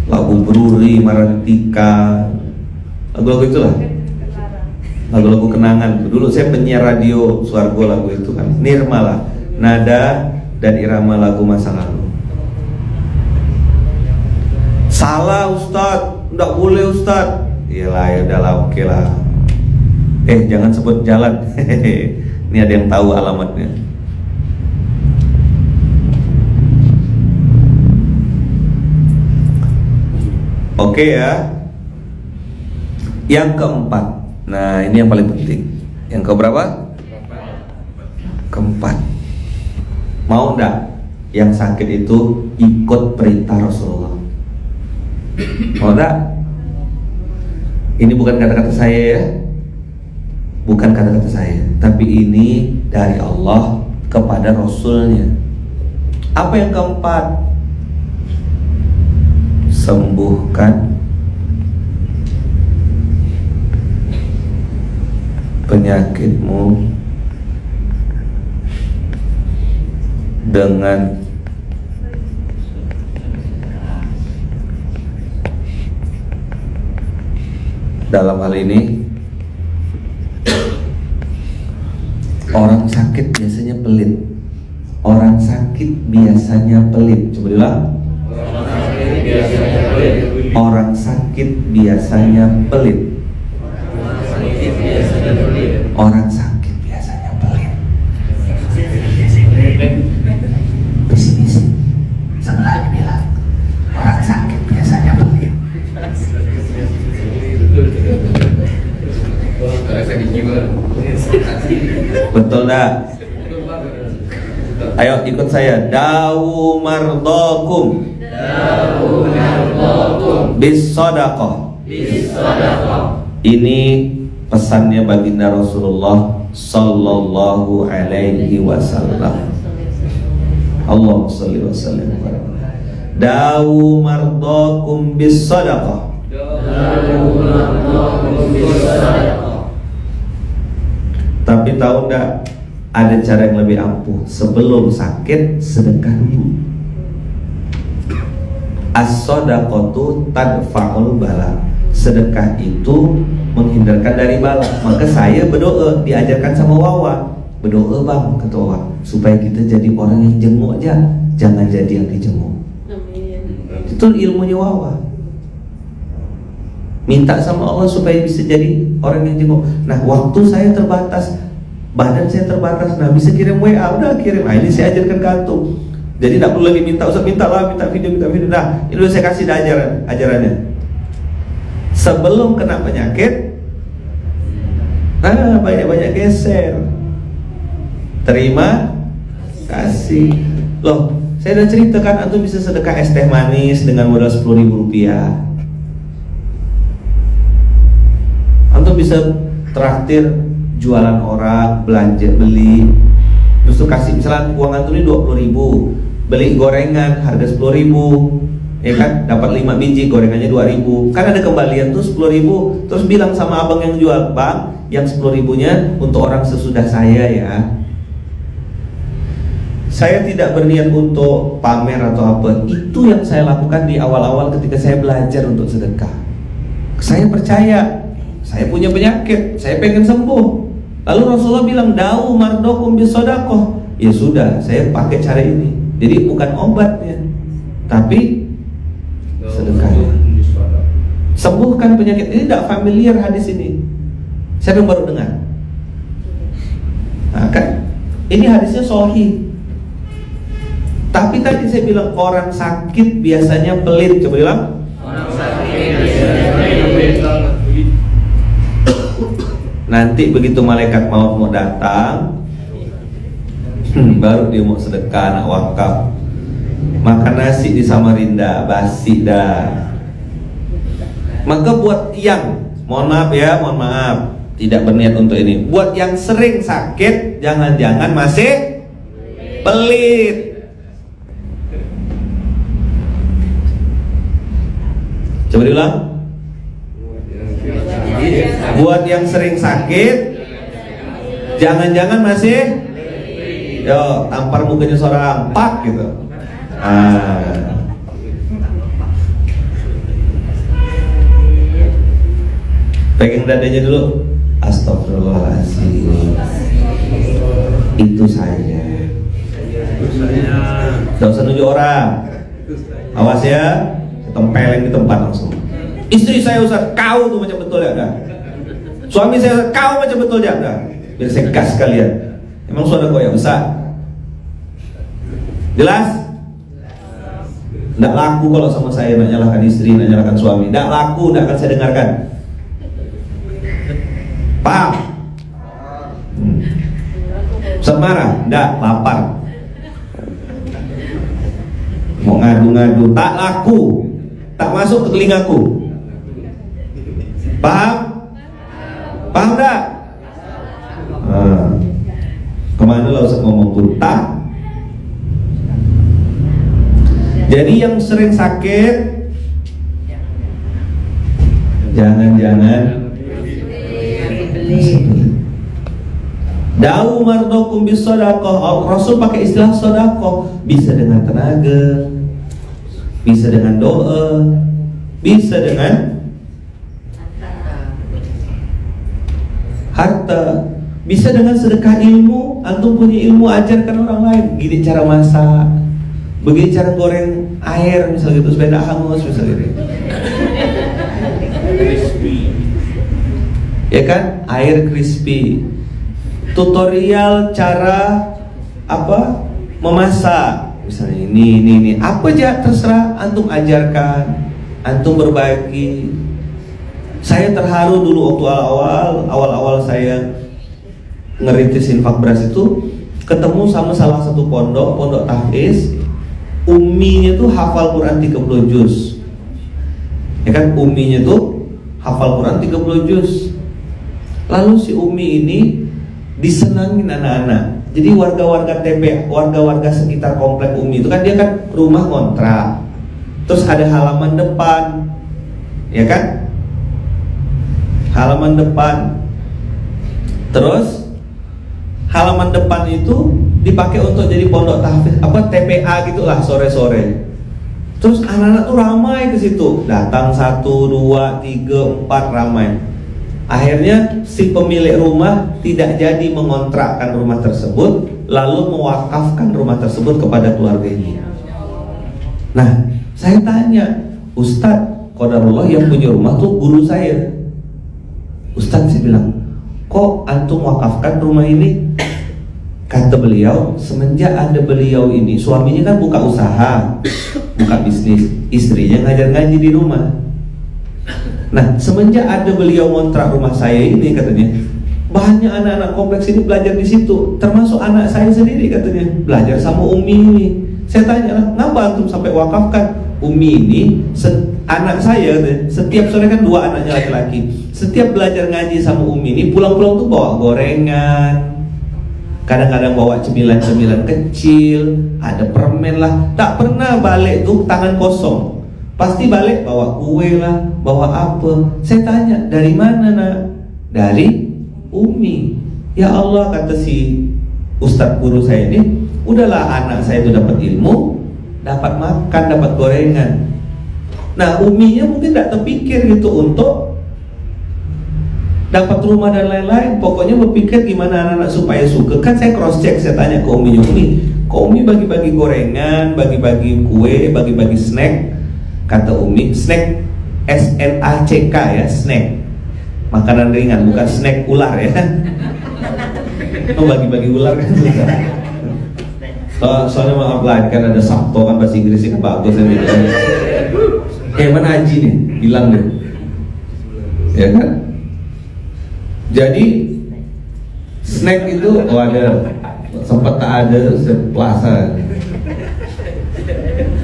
Lagu Bruri, Marantika, lagu-lagu itulah, lagu-lagu kenangan. Dulu saya penyiar radio Suargo, lagu itu kan Nirma lah, nada dan irama lagu masa lalu. Salah Ustadz, nggak boleh Ustadz. Iyalah ya udahlah, oke lah. Jangan sebut jalan. Ini ada yang tahu alamatnya. Oke ya. Yang keempat. Nah, ini yang paling penting. Yang keberapa? Keempat. Mau enggak yang sakit itu ikut perintah Rasulullah? Mau enggak? Ini bukan kata-kata saya ya. Bukan kata-kata saya, tapi ini dari Allah kepada Rasulnya. Apa yang keempat? Sembuhkan penyakitmu dengan dalam hal ini orang sakit biasanya pelit. Orang sakit biasanya pelit. Coba bilang. Orang sakit biasanya pelit. Orang sakit biasanya pelit. Pesimis. Sebelah bilang orang sakit biasanya pelit. Betul tak? Ayo ikut saya. Dawu mardakum bis sadaqah. Ini pesannya baginda Rasulullah sallallahu alaihi wasallam. Allahumma shalli wa sallim. Dawu mardakum bis sadaqah. Tapi tahu enggak, ada cara yang lebih ampuh. Sebelum sakit sedekah dulu. As-sadaqatu tadfa'ul bala. Sedekah itu menghindarkan dari bala. Maka saya berdoa, diajarkan sama Wawa. Berdoa bang, kata Wawa, supaya kita jadi orang yang jenguk aja, jangan jadi yang dijenguk. Itu ilmunya Wawa. Minta sama Allah supaya bisa jadi orang yang jenguk. Nah, waktu saya terbatas, badan saya terbatas. Nah, bisa kirim WA, udah kirim. Nah, ini saya ajarkan ke antum. Jadi tidak perlu lagi minta, Ustaz minta video. Nah, ini udah saya kasih ajarannya. Sebelum kena penyakit, banyak geser. Terima kasih. Loh, saya udah ceritakan antum bisa sedekah es teh manis dengan modal 10.000 rupiah. Antum bisa traktir jualan orang, belanja, beli. Terus tuh kasih misalnya uang antum ini 20.000, beli gorengan harga 10.000, ya kan, dapat 5 biji, gorengannya 2.000, kan ada kembalian tuh 10.000. Terus bilang sama abang yang jual, bang, yang 10.000-nya untuk orang sesudah saya ya. Saya tidak berniat untuk pamer atau apa. Itu yang saya lakukan di awal-awal ketika saya belajar untuk sedekah. Saya percaya, saya punya penyakit, saya pengen sembuh. Lalu Rasulullah bilang, dawu mardokum bisodaqoh. Ya sudah, saya pakai cara ini. Jadi bukan obatnya, tapi sedekahnya. Sembuhkan penyakit. Ini tidak familiar hadis ini. Siapa yang baru dengar? Nah, kan ini hadisnya sahih. Tapi tadi saya bilang orang sakit biasanya pelit. Coba bilang. Orang sakit biasanya pelit. Nanti begitu malaikat maut mau datang, baru dia mau sedekah, nak wakaf. Makan nasi di Samarinda, basi dah. Maka buat yang, mohon maaf, tidak berniat untuk ini. Buat yang sering sakit, jangan-jangan masih pelit. Coba diulang. Buat yang sering sakit, jangan-jangan masih, yo tampar mukanya seorang pak gitu. Pegang dadanya dulu. Astagfirullahaladzim. Itu saya. Gak usah nunjuk orang. Awas ya, tempeleng di tempat langsung. Istri saya Ustaz, kau tuh macam betul ya dah. Suami saya Ustaz, kau macam betul ya dah. Biar saya gas kalian. Emang suara kau yang besar? Jelas? Nggak laku kalau sama saya nak nyalahkan istri, nak nyalahkan suami. Nggak laku, nggak akan saya dengarkan. Paham? Ustaz marah? Nggak, lapar. Mau ngadu-ngadu, tak laku, tak masuk ke telingaku. Paham? Paham nggak? Kemana lah Ustaz ngomong tuh? Tak. Jadi yang sering sakit, jangan-jangan Da'u mardokum bis sedekah. Rasul pakai istilah sedekah. Bisa dengan tenaga, bisa dengan doa, bisa dengan harta, bisa dengan sedekah ilmu. Antum punya ilmu, ajarkan orang lain. Gini cara masak, begini cara goreng air misalnya gitu supaya tidak hangus misalnya gitu. Ya kan, air crispy. Tutorial cara apa memasak misalnya ini apa aja terserah, antum ajarkan, antum berbagi. Saya terharu dulu waktu awal saya ngerintis infak beras itu, ketemu sama salah satu pondok tahfiz. Umminya tuh hafal Quran 30 juz. Ya kan, umminya tuh hafal Quran 30 juz. Lalu si Umi ini disenangin anak-anak. Jadi warga-warga TP, warga-warga sekitar komplek Umi itu kan, dia kan rumah kontrak, terus ada halaman depan, ya kan, halaman depan. Terus halaman depan itu dipakai untuk jadi pondok tahfiz, apa TPA gitulah, sore-sore. Terus anak-anak tuh ramai ke situ, datang 1, 2, 3, 4 ramai. Akhirnya si pemilik rumah tidak jadi mengontrakkan rumah tersebut, lalu mewakafkan rumah tersebut kepada keluarganya. Nah, saya tanya, Ustadz, qadarullah yang punya rumah tuh guru saya. Ustadz, saya bilang, kok antum wakafkan rumah ini? Kata beliau, semenjak ada beliau ini, suaminya kan buka usaha, buka bisnis, istrinya ngajar ngaji di rumah. Nah, semenjak ada beliau ngontrak rumah saya ini, katanya, banyak anak-anak kompleks ini belajar di situ, termasuk anak saya sendiri, katanya, belajar sama Umi ini. Saya tanya lah, ngapa antum sampai wakafkan? Umi ini, anak saya, setiap sore kan 2 anaknya laki-laki, setiap belajar ngaji sama Umi ini, pulang-pulang tuh bawa gorengan, kadang-kadang bawa cemilan-cemilan kecil, ada permen lah, tak pernah balik tuh tangan kosong. Pasti balik bawa kue lah, bawa apa. Saya tanya, dari mana nak? Dari Umi. Ya Allah, kata si ustadz guru saya ini, udahlah anak saya itu dapat ilmu, dapat makan, dapat gorengan. Nah, Uminya mungkin tidak terpikir gitu untuk dapat rumah dan lain-lain. Pokoknya berpikir gimana anak-anak supaya suka. Kan saya cross check, saya tanya ke Uminya, Umi, kok Umi bagi-bagi gorengan, bagi-bagi kue, bagi-bagi snack? Kata Umi, snack, SNACK ya, snack. makanan ringan, bukan snack ular ya. Oh, bagi-bagi ular kan susah. Soalnya maaf lah, kan ada Sabto kan bahasa Inggrisnya kan bagus ya. Mana Haji nih, bilang deh, ya kan? Jadi snack itu, ada sempat tak ada seplaza.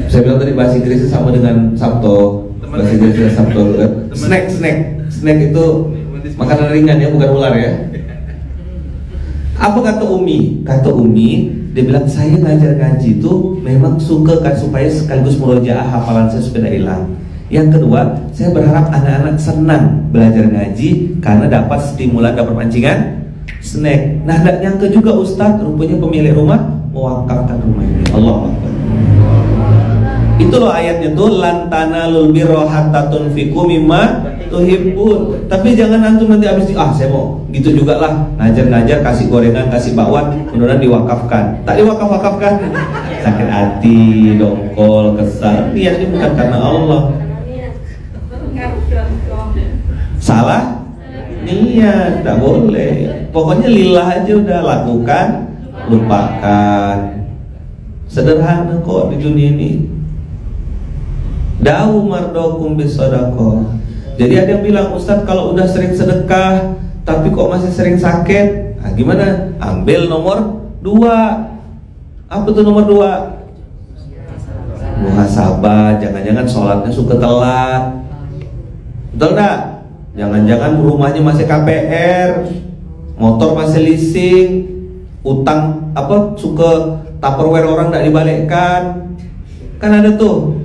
Saya bilang tadi bahasa Inggrisnya sama dengan Sabto, bahasa Inggrisnya Sabto kan? Snack itu makanan ringan ya, bukan ular ya. Apa kata Umi? Kata Umi, dia bilang saya ngajar ngaji itu memang suka kan supaya sekaligus murojaah hafalan saya supaya tidak hilang. Yang kedua, saya berharap anak-anak senang belajar ngaji karena dapat stimulan, dapat pancingan snack. Nah, tidak nyangka juga Ustadz, rupanya pemilik rumah mewakafkan rumah ini. Allah Akbar. Itu loh ayatnya tuh, lan tanalul birra hatta tunfiqu mimma tuhibbun. Tapi jangan antum nanti habis saya mau gitu juga lah, ngajar-ngajar kasih gorengan, kasih bakwan, mudah-mudahan diwakafkan. Tak diwakaf-wakafkan. Sakit hati, dongkol, kesal. Niatnya bukan karena Allah. Salah niat, tak boleh. Pokoknya lillah aja udah, lakukan, lupakan. Sederhana kok di dunia ini. Da'u mardokum bisodaqah. Jadi ada yang bilang, Ustadz kalau udah sering sedekah tapi kok masih sering sakit, gimana? Ambil nomor 2. Apa tuh nomor 2? Muhasabah. Jangan-jangan sholatnya suka telat. Betul enggak? Jangan-jangan rumahnya masih KPR, motor masih leasing, utang suka Tupperware orang enggak dibalikkan. Kan ada tuh,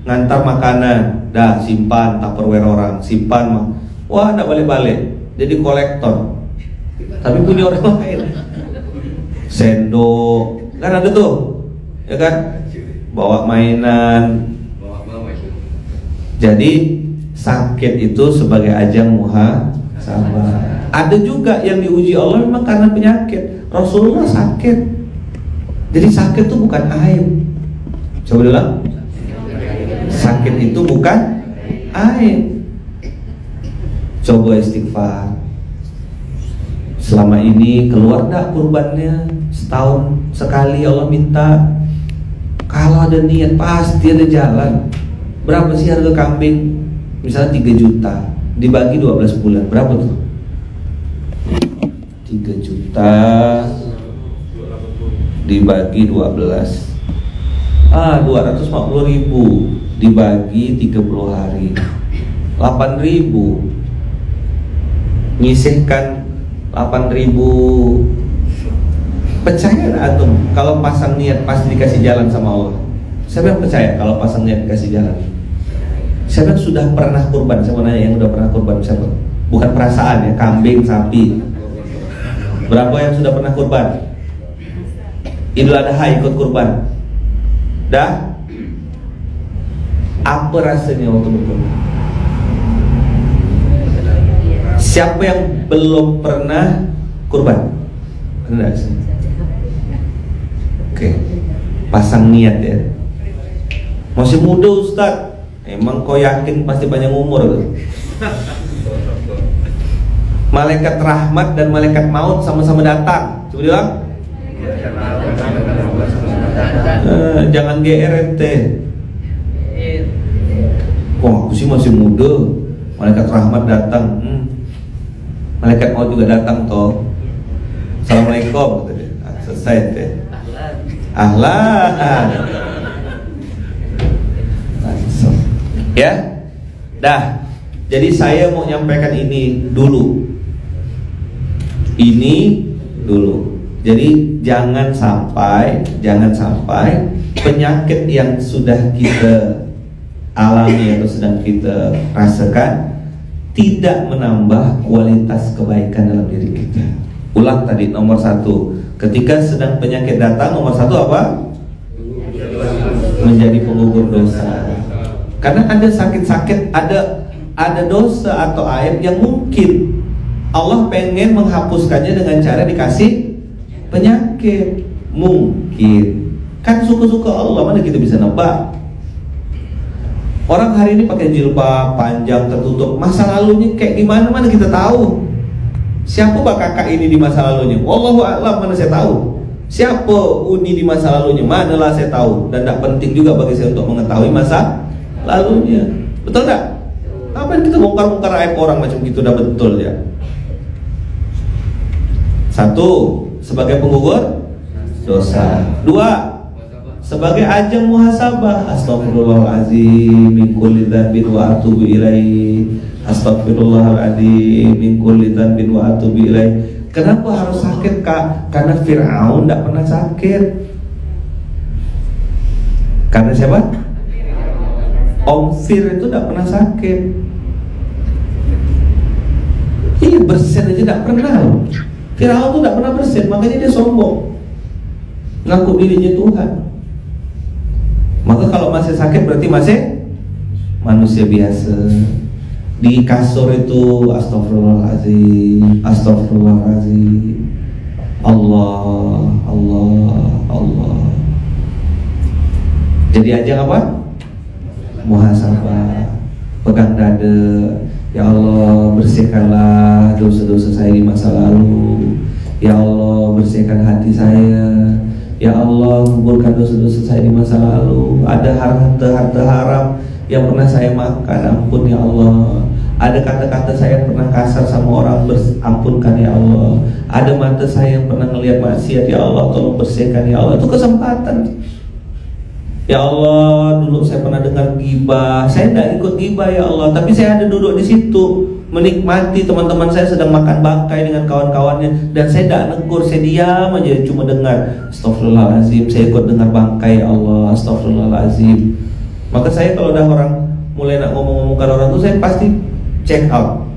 ngantar makanan, dah simpan Tupperware orang, simpan wah enggak balik-balik. Jadi kolektor. Tapi punya orang lain. Sendok, kan ada tuh. Ya kan? Bawa mainan. Jadi sakit itu sebagai ajang muhasabah. Ada juga yang diuji Allah memang karena penyakit. Rasulullah sakit. Jadi sakit itu bukan aib. Coba bilang, sakit itu bukan aib. Coba istighfar. Selama ini keluar enggak kurbannya? Setahun sekali Allah minta. Kalau ada niat pasti ada jalan. Berapa sih harga kambing? Misalnya 3 juta dibagi 12 bulan, berapa tuh? 3 juta dibagi 12, 240.000 dibagi 30 hari, 8.000. Nyisihkan 8.000. Percaya antum kalau pasang niat pasti dikasih jalan sama Allah? Siapa yang percaya kalau pasang niat dikasih jalan? Siapa yang sudah pernah kurban? Saya mau nanya yang sudah pernah kurban siapa? Bukan perasaan ya, kambing, sapi. Berapa yang sudah pernah kurban? Idul Adha ikut kurban? Dah? Apa rasanya waktu berkurban? Siapa yang belum pernah kurban? Enggak sih. Oke. Pasang niat ya. Masih muda Ustadz. Emang kau yakin pasti panjang umur tuh? Malaikat rahmat dan malaikat maut sama-sama datang. Coba bilang. Jangan GR ente. Wah, aku sih masih muda. Malaikat rahmat datang. Malaikat maut juga datang toh. Assalamualaikum. Selesai ente. Ahlan. Ya, dah. Jadi saya mau nyampaikan ini dulu. Jadi jangan sampai penyakit yang sudah kita alami atau sedang kita rasakan tidak menambah kualitas kebaikan dalam diri kita. Ulang tadi nomor 1. Ketika sedang penyakit datang, nomor 1 apa? Menjadi penggugur dosa. Karena ada sakit-sakit, ada dosa atau aib yang mungkin Allah pengen menghapuskannya dengan cara dikasih penyakit. Mungkin. Kan suka-suka Allah, mana kita bisa nebak. Orang hari ini pakai jilbab panjang tertutup, masa lalunya kayak gimana mana kita tahu. Siapa kakak ini di masa lalunya? Wallahu a'lam, mana saya tahu. Siapa Uni di masa lalunya? Manalah saya tahu. Dan tidak penting juga bagi saya untuk mengetahui masa lalunya. Betul tak? Apa kita bongkar-bongkar aib orang macam gitu? Dah betul ya. Satu, sebagai penggugur dosa. Dua, sebagai ajang muhasabah. Astaghfirullahaladzim min kulli dzambin wa atubu ilaih. Astaghfirullahaladzim min kulli dzambin wa atubu ilaih. Kenapa harus sakit, Kak? Karena Fir'aun tidak pernah sakit. Karena siapa? Om Fir itu tidak pernah sakit. Iya, bersin aja tidak pernah. Fir'aun itu tidak pernah bersin, makanya dia sombong, ngaku dirinya Tuhan. Maka kalau masih sakit berarti masih manusia biasa. Di kasur itu astagfirullahaladzim, astagfirullahaladzim, Allah, Allah, Allah. Jadi ajang apa? Muhasabah. Pegang dada. Ya Allah, bersihkanlah dosa-dosa saya di masa lalu. Ya Allah, bersihkan hati saya. Ya Allah, kuburkan dosa-dosa saya di masa lalu. Ada harta-harta haram yang pernah saya makan, ampun ya Allah. Ada kata-kata saya yang pernah kasar sama orang, ampunkan ya Allah. Ada mata saya yang pernah ngelihat maksiat, ya Allah tolong bersihkan ya Allah. Itu kesempatan. Ya Allah, dulu saya pernah dengar gibah, saya tidak ikut gibah ya Allah, tapi saya ada duduk di situ menikmati teman-teman saya sedang makan bangkai dengan kawan-kawannya, dan saya tidak negur, saya diam aja cuma dengar. Astagfirullahaladzim, saya ikut dengar bangkai ya Allah, astagfirullahaladzim. Maka saya kalau udah orang mulai nak ngomong-ngomongkan orang tuh, saya pasti check out.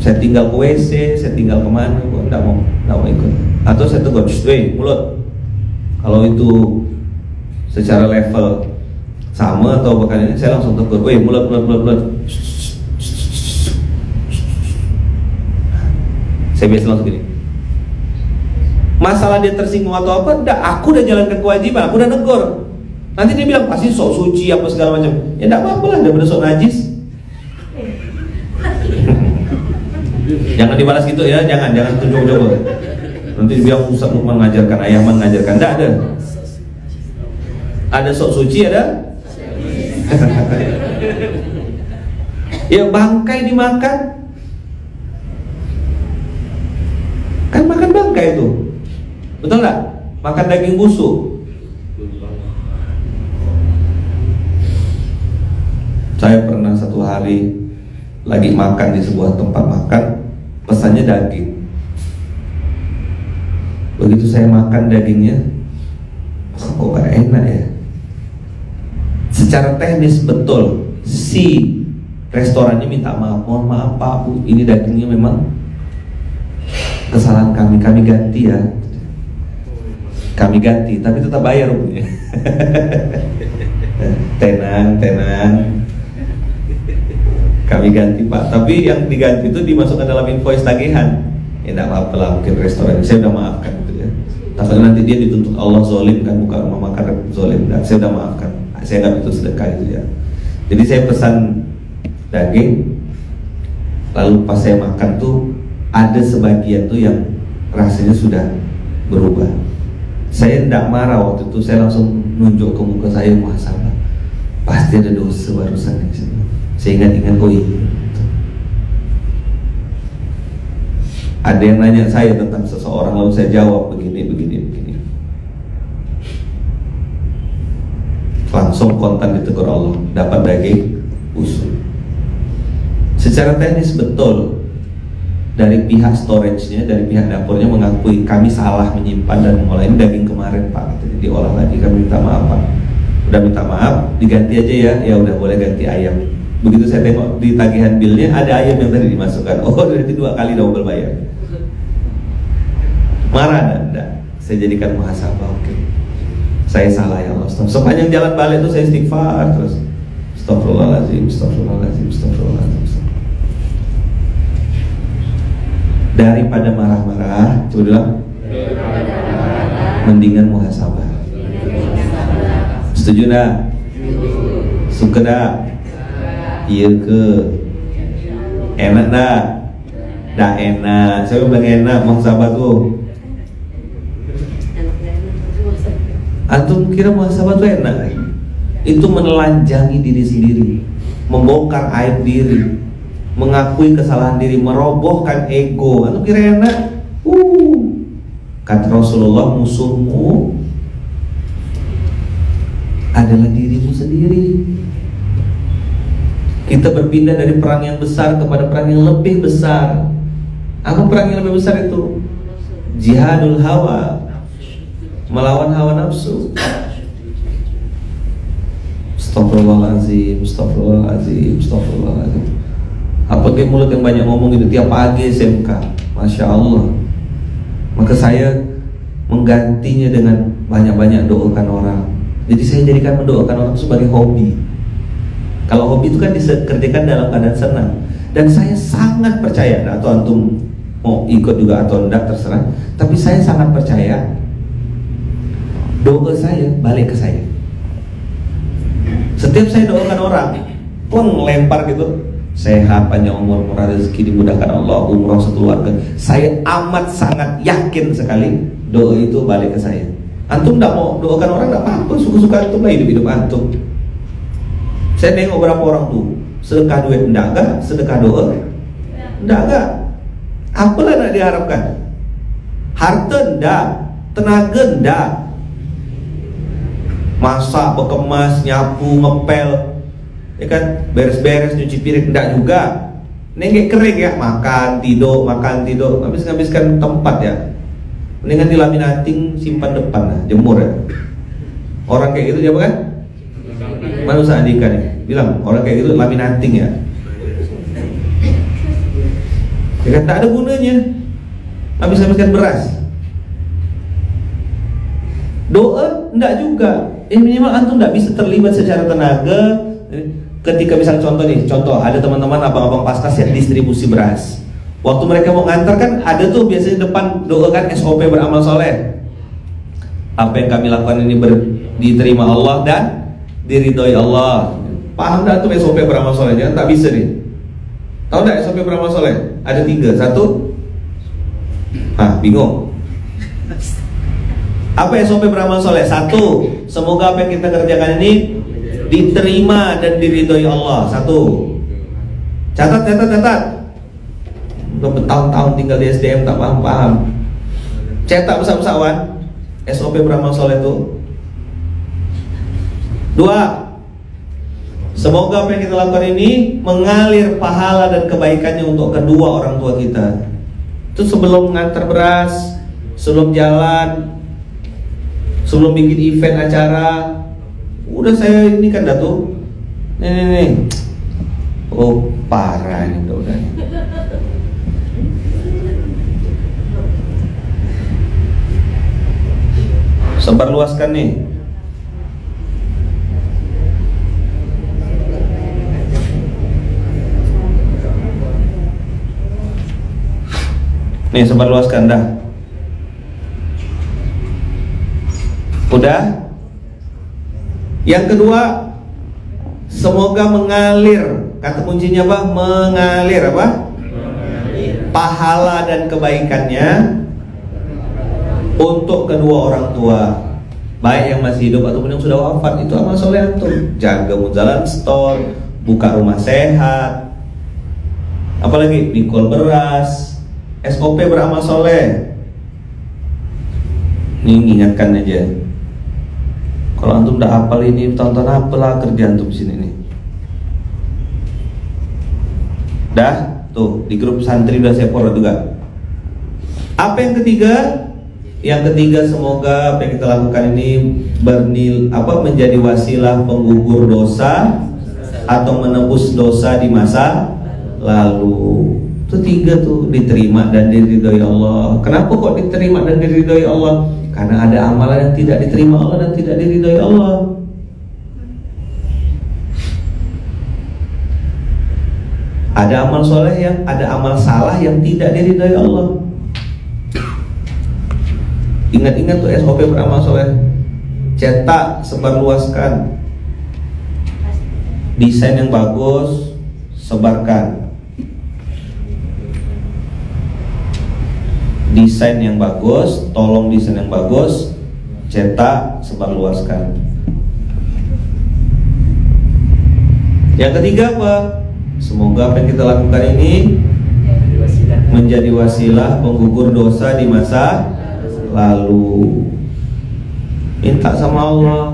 Saya tinggal ke WC, saya tinggal kemana, kok tidak mau ikut. Atau saya tegur, weh mulut. Kalau itu secara level sama atau bahkan ini, saya langsung tegur, weh mulut. Saya biasa langsung gini. Masalah dia tersinggung atau apa, enggak, aku udah jalankan kewajiban, aku udah negur. Nanti dia bilang pasti sok suci apa segala macam. Ya enggak apa-apa lah, daripada sok najis. Jangan dibalas gitu ya, jangan tunjuk-tunjuk. Nanti dibilang Ustaz Lukman mengajarkan, Ayaman mengajarkan, enggak ada. Ada sok suci, ada. Ya bangkai dimakan. Kan makan bangkai itu. Betul enggak? Makan daging busuk. Saya pernah satu hari lagi makan di sebuah tempat makan, pesannya daging. Begitu saya makan dagingnya, kok gak enak ya. Secara teknis betul, si restorannya minta maaf, mohon maaf Pak Bu, ini dagingnya memang kesalahan kami ganti ya. Kami ganti, tapi tetap bayar Bu. Tenang. Kami ganti Pak, tapi yang diganti itu dimasukkan dalam invoice tagihan. Ya tidak apa-apa lah, mungkin restoran saya udah maafkan gitu ya. Tapi nanti dia dituntut Allah zolim kan, buka rumah makan zolim. Dan saya udah maafkan, saya nggak itu sedekah itu ya. Jadi saya pesan daging, lalu pas saya makan tuh ada sebagian tuh yang rasanya sudah berubah. Saya tidak marah waktu itu, saya langsung nunjuk ke muka saya, muhasabah. Pasti ada dosa barusan yang saya ingat-ingat, oh iya. Ada yang nanya saya tentang seseorang, lalu saya jawab begini. Langsung kontan ditegur Allah, dapat daging busuk. Secara teknis betul, dari pihak storage-nya, dari pihak dapurnya mengakui kami salah menyimpan dan mengolah ini daging kemarin Pak, jadi diolah lagi, kami minta maaf Pak. Udah minta maaf, diganti aja ya udah boleh ganti ayam. Begitu saya tengok di tagihan bilnya ada ayam yang tadi dimasukkan. Oh, berarti 2 kali double bayar. Marah enggak? Saya jadikan muhasabah, oke. Saya salah ya Allah. Sepanjang jalan balik itu saya istighfar terus. Astagfirullahaladzim. Daripada marah-marah, coba bilang, mendingan muhasabah. Setuju enggak? Suka dah? Iya ke? Enak dah? Dah enak. Siapa bilang enak? Muhasabah tuh. Antum kira muhasabah tuh enak? Itu menelanjangi diri sendiri, membongkar aib diri, mengakui kesalahan diri, merobohkan ego. Antum kira enak? Kata Rasulullah, musuhmu adalah dirimu sendiri. Kita berpindah dari perang yang besar kepada perang yang lebih besar. Apa perang yang lebih besar itu? Jihadul hawa, melawan hawa nafsu. Astagfirullahaladzim, astagfirullahaladzim, astagfirullahaladzim. Apa kayak mulut yang banyak ngomong itu tiap pagi SMK, Masya Allah. Maka saya menggantinya dengan banyak-banyak doakan orang. Jadi saya jadikan mendoakan orang sebagai hobi. Kalau hobi itu kan dikerjakan dalam keadaan senang. Dan saya sangat percaya, atau antum mau ikut juga atau enggak terserah, tapi saya sangat percaya doa saya balik ke saya. Setiap saya doakan orang, lempar gitu, sehat, panjang umur, murah rezeki, dimudahkan Allah, umroh sekeluarga. Saya amat sangat yakin sekali doa itu balik ke saya. Antum tidak mau doakan orang, tidak apa-apa, suka-suka antum lah, hidup-hidup antum. Saya nengok beberapa orang tuh, sedekah duit enggak gak, sedekah doa enggak gak. Apalah nak diharapkan? Harta enggak, tenaga enggak, masak, berkemas, nyapu, ngepel, ya kan, beres-beres, nyuci piring enggak juga. Nenggek kering ya, makan tidur, habis-habiskan tempat ya. Mendingan dilaminating, simpan depan lah, jemur ya. Orang kayak gitu siapa kan? Manusia Andika nih bilang orang kayak gitu laminating ya. Ya kan, tak ada gunanya. Habis-habiskan beras. Doa enggak juga. Minimal antum enggak bisa terlibat secara tenaga. Ketika misalnya contoh ada teman-teman abang-abang paskas yang distribusi beras. Waktu mereka mau ngantar kan ada tuh biasanya depan doakan SOP beramal soleh. Apa yang kami lakukan ini diterima Allah dan diridhoi Allah. Paham dah tuh SOP beramal soleh? Jangan tak bisa nih. Tahu tak SOP beramal soleh? Ada 3. 1, bingung. Apa SOP beramal soleh? 1, semoga apa yang kita kerjakan ini diterima dan diridhoi Allah. 1. Catat. Udah bertahun-tahun tinggal di SDM tak paham. Cetak besar-besar wan. SOP beramal soleh itu. 2, semoga apa yang kita lakukan ini mengalir pahala dan kebaikannya untuk kedua orang tua kita. Itu sebelum ngantar beras, sebelum jalan, sebelum bikin event acara. Udah saya ini kan Datuk. Nih. Oh parah ini udah. Sebarluaskan nih. Nih sebarluaskan dah. Udah. Yang kedua, semoga mengalir. Kata kuncinya apa? Mengalir apa? Pahala dan kebaikannya untuk kedua orang tua, baik yang masih hidup ataupun yang sudah wafat. Itu amal soleh antum. Jaga jalan store, buka rumah sehat, apalagi mikul beras, SOP beramal soleh. Ini ingatkan aja. Kalau antum udah hafal ini, tonton apalah kerja antum sini nih. Dah, tuh di grup santri udah saya forward juga. Apa yang ketiga? Yang ketiga, semoga apa yang kita lakukan ini menjadi wasilah penggugur dosa atau menebus dosa di masa lalu. Itu 3 tuh, diterima dan diridhoi Allah. Kenapa kok diterima dan diridhoi Allah? Karena ada amalan yang tidak diterima Allah dan tidak diridhoi Allah. Ada amal soleh ada amal salah yang tidak diridhoi Allah. Ingat-ingat tuh SOP beramal soleh. Cetak, sebarluaskan. Desain yang bagus, sebarkan. Desain yang bagus, tolong desain yang bagus, cetak, sebarluaskan. Yang ketiga apa? Semoga apa yang kita lakukan ini menjadi wasilah penggugur dosa di masa lalu. Minta sama Allah.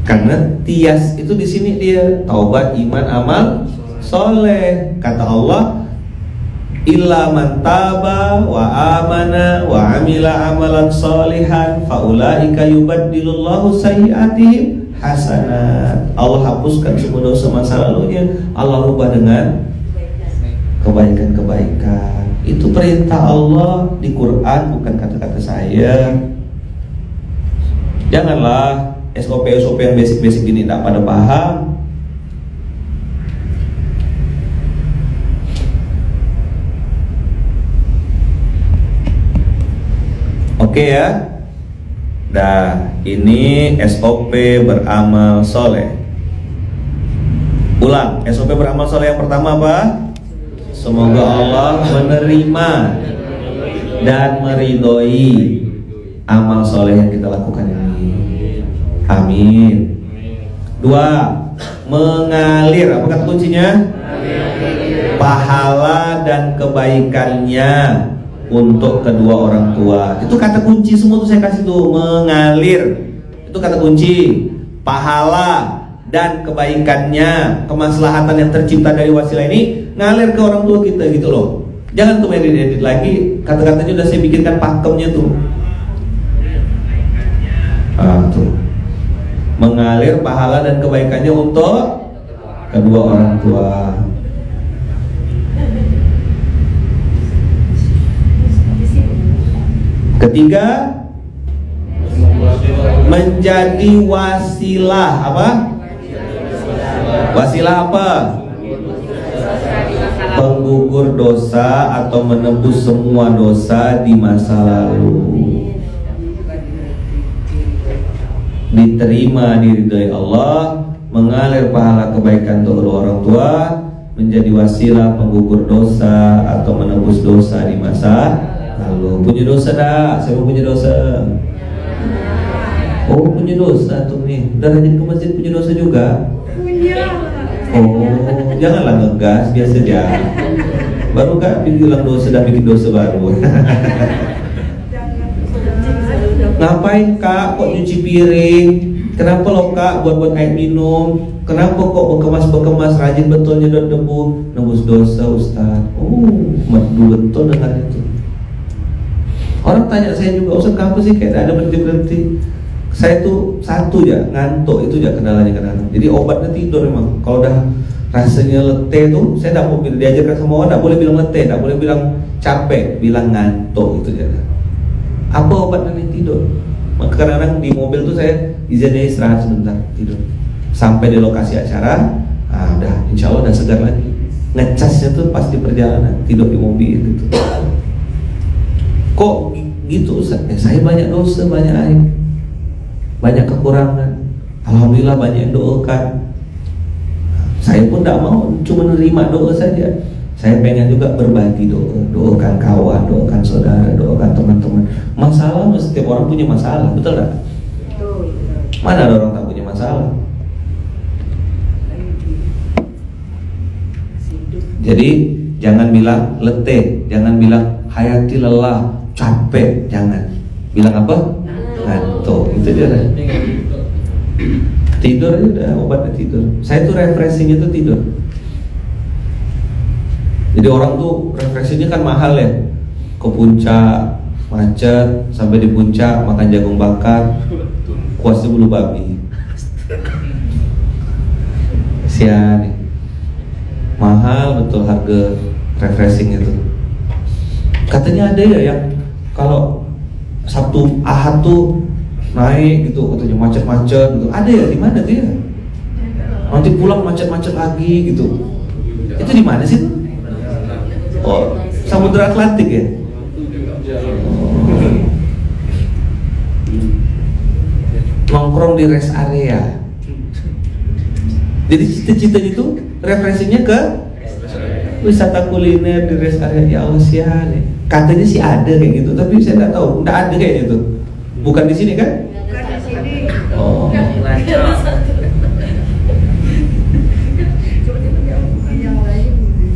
Karena tias itu di sini dia taubat, iman, amal soleh. Kata Allah, illa man taba wa amana wa amila amalan solihan faulaika yubaddilullahu sayyi'atihim hasanat. Allah hapuskan semua dosa masa lalunya, Allah rubah dengan kebaikan-kebaikan. Itu perintah Allah di Quran, bukan kata-kata saya. Janganlah SOP yang basic-basic gini tidak pada paham. Oke ya. Dah, ini SOP beramal soleh. Ulang, SOP beramal soleh yang pertama apa? Semoga Allah menerima dan meridhoi amal soleh yang kita lakukan ini. Amin. 2. Mengalir. Apa kata kuncinya? Pahala dan kebaikannya untuk kedua orang tua. Itu kata kunci semua tuh saya kasih tuh. Mengalir. Itu kata kunci. Pahala dan kebaikannya, kemaslahatan yang tercipta dari wasilah ini ngalir ke orang tua kita gitu loh. Jangan tuh edit lagi. Kata-katanya udah saya bikinkan pakemnya tuh. Tuh. Mengalir pahala dan kebaikannya untuk kedua orang tua. Ketiga, menjadi wasilah. Apa? Wasilah apa? Penggugur dosa atau menebus semua dosa di masa lalu. Diterima diridhoi Allah, mengalir pahala kebaikan untuk kedua orang tua, menjadi wasilah penggugur dosa atau menebus dosa di masa lalu. Punya dosa dah? Siapa punya dosa? Oh, punya dosa tuh nih. Udah rajin ke masjid, punya dosa juga? Oh, janganlah ngegas, biasa aja. Baru kan bilang dosa, dah bikin dosa baru. Ngapain kak kok nyuci piring? Kenapa lo kak buat air minum? Kenapa kok bekemas rajin betul nyedot debu? Nebus dosa Ustaz. Oh, merdu betul dengan itu. Orang tanya saya juga, Ustaz kenapa sih kayak ada berhenti? Saya tuh satu ya, ngantuk itu ya kendalanya. Jadi obatnya tidur memang. Kalau udah rasanya letih tuh, saya tidak mau diajarkan sama orang, tidak boleh bilang letih, tidak boleh bilang capek, bilang ngantuk itu aja. Apa obatnya nih? Tidur. Maka kadang-kadang di mobil tuh saya izinnya istirahat sebentar, tidur sampai di lokasi acara. Udah insya Allah udah segar lagi. Ngecasnya tuh pas di perjalanan, tidur di mobil gitu. Kok gitu Ustaz? Saya banyak dosa, banyak aib, banyak kekurangan. Alhamdulillah banyak yang doakan. Saya pun tidak mau cuma menerima doa saja. Saya pengen juga berbagi doa, doakan kawan, doakan saudara, doakan teman-teman. Masalah, setiap orang punya masalah, betul tak? Mana ada orang tak punya masalah? Jadi jangan bilang letih, jangan bilang hayati lelah, capek, jangan. Bilang apa? Ngantuk. Itu dia. Tidur aja udah, obatnya tidur. Saya tuh refreshingnya tuh tidur. Jadi orang tuh refreshingnya kan mahal ya. Ke puncak, macet, sampai di puncak makan jagung bakar, kuasnya bulu babi. Sian, mahal betul harga refreshing itu. Katanya ada ya yang kalau Sabtu Ahad tuh naik gitu, katanya macet-macet gitu. Ada ya, di mana tuh ya? Nanti pulang macet-macet lagi gitu. Itu di mana sih tuh? Oh, Samudra Atlantik ya? Nongkrong di rest area. Jadi cita-cita itu referensinya ke wisata kuliner di rest area. Ya Allah sian. Katanya sih ada kayak gitu, tapi saya nggak tahu, nggak ada kayaknya tuh. Bukan di sini kan? Bukan di sini. Oh.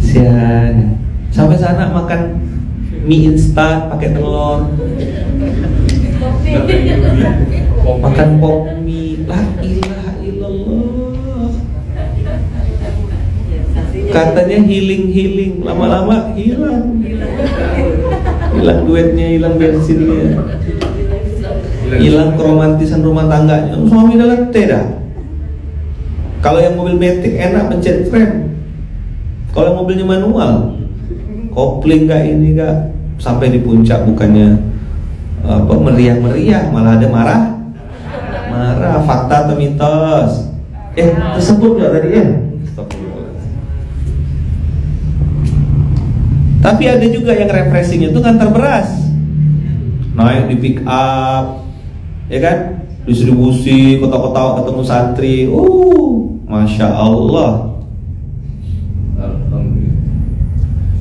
Sian. Sampai sana makan mie instan pakai telur, makan pop mie. La ilaha illallah. Katanya healing, lama-lama hilang duitnya, hilang bensinnya, hilang keromantisan rumah tangganya. Suami dalam tidak. Kalau yang mobil metik enak pencet rem. Kalau yang mobilnya manual, kopling kak ini kak, sampai di puncak bukannya meriah, malah ada marah. Fakta atau mitos? Tersebut nggak tadi ya? Tapi ada juga yang refreshingnya itu ngantar beras, naik di pick up, ya kan? Distribusi kota-kota ketemu santri, masya Allah.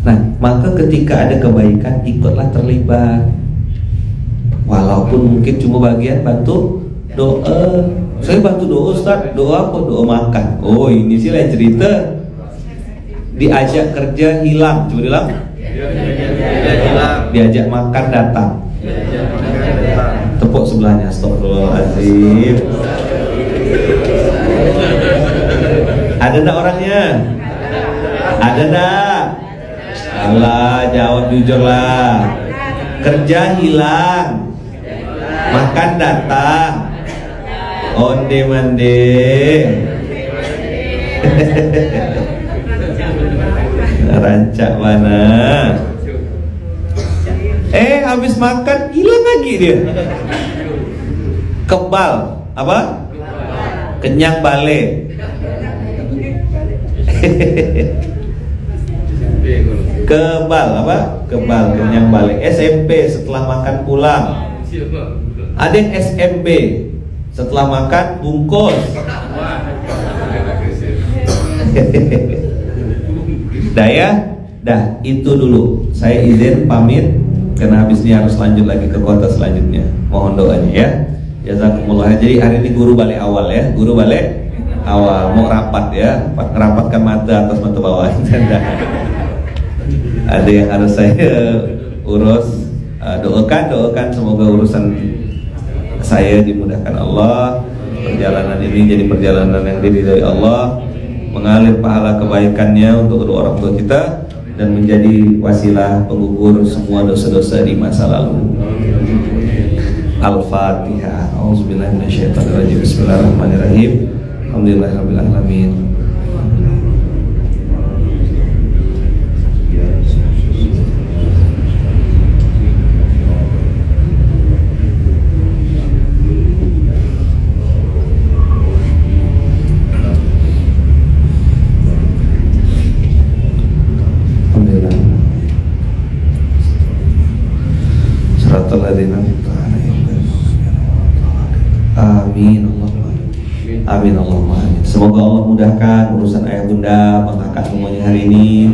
Nah, maka ketika ada kebaikan ikutlah terlibat, walaupun mungkin cuma bagian bantu doa. Saya bantu doa Ustaz, doa apa? Doa makan. Oh ini sih lain cerita. Diajak kerja hilang, coba bilang. Diajak makan datang. Tepuk sebelahnya, astagfirullahaladzim. Ada enggak orangnya? Ada enggak? Allah, jawab jujur lah. Kerja hilang, makan datang, onde mande. Rancak mana? Habis makan hilang lagi dia. Kebal apa? Kenyang balik. Kebal apa? Kebal kenyang balik. SMP setelah makan pulang. Ada yang SMB setelah makan bungkus. Dah itu dulu. Saya izin pamit karena habis ini harus lanjut lagi ke kota selanjutnya. Mohon doanya ya. Jazakumullah. Jadi hari ini guru balik awal ya. Guru balik awal mau rapat ya. Merapatkan mata atas mata bawah. Ada yang harus saya urus. Doakan semoga urusan saya dimudahkan Allah. Perjalanan ini jadi perjalanan yang diridhoi Allah, mengalir pahala kebaikannya untuk kedua orang tua kita dan menjadi wasilah penggugur semua dosa-dosa di masa lalu. Al-Fatihah. Auzubillahi minasyaitonirrajim. Bismillahirrahmanirrahim. Alhamdulillahirabbil alamin. Amin Allahumma amin. Semoga Allah mudahkan urusan ayah bunda, bang kakak semuanya hari ini.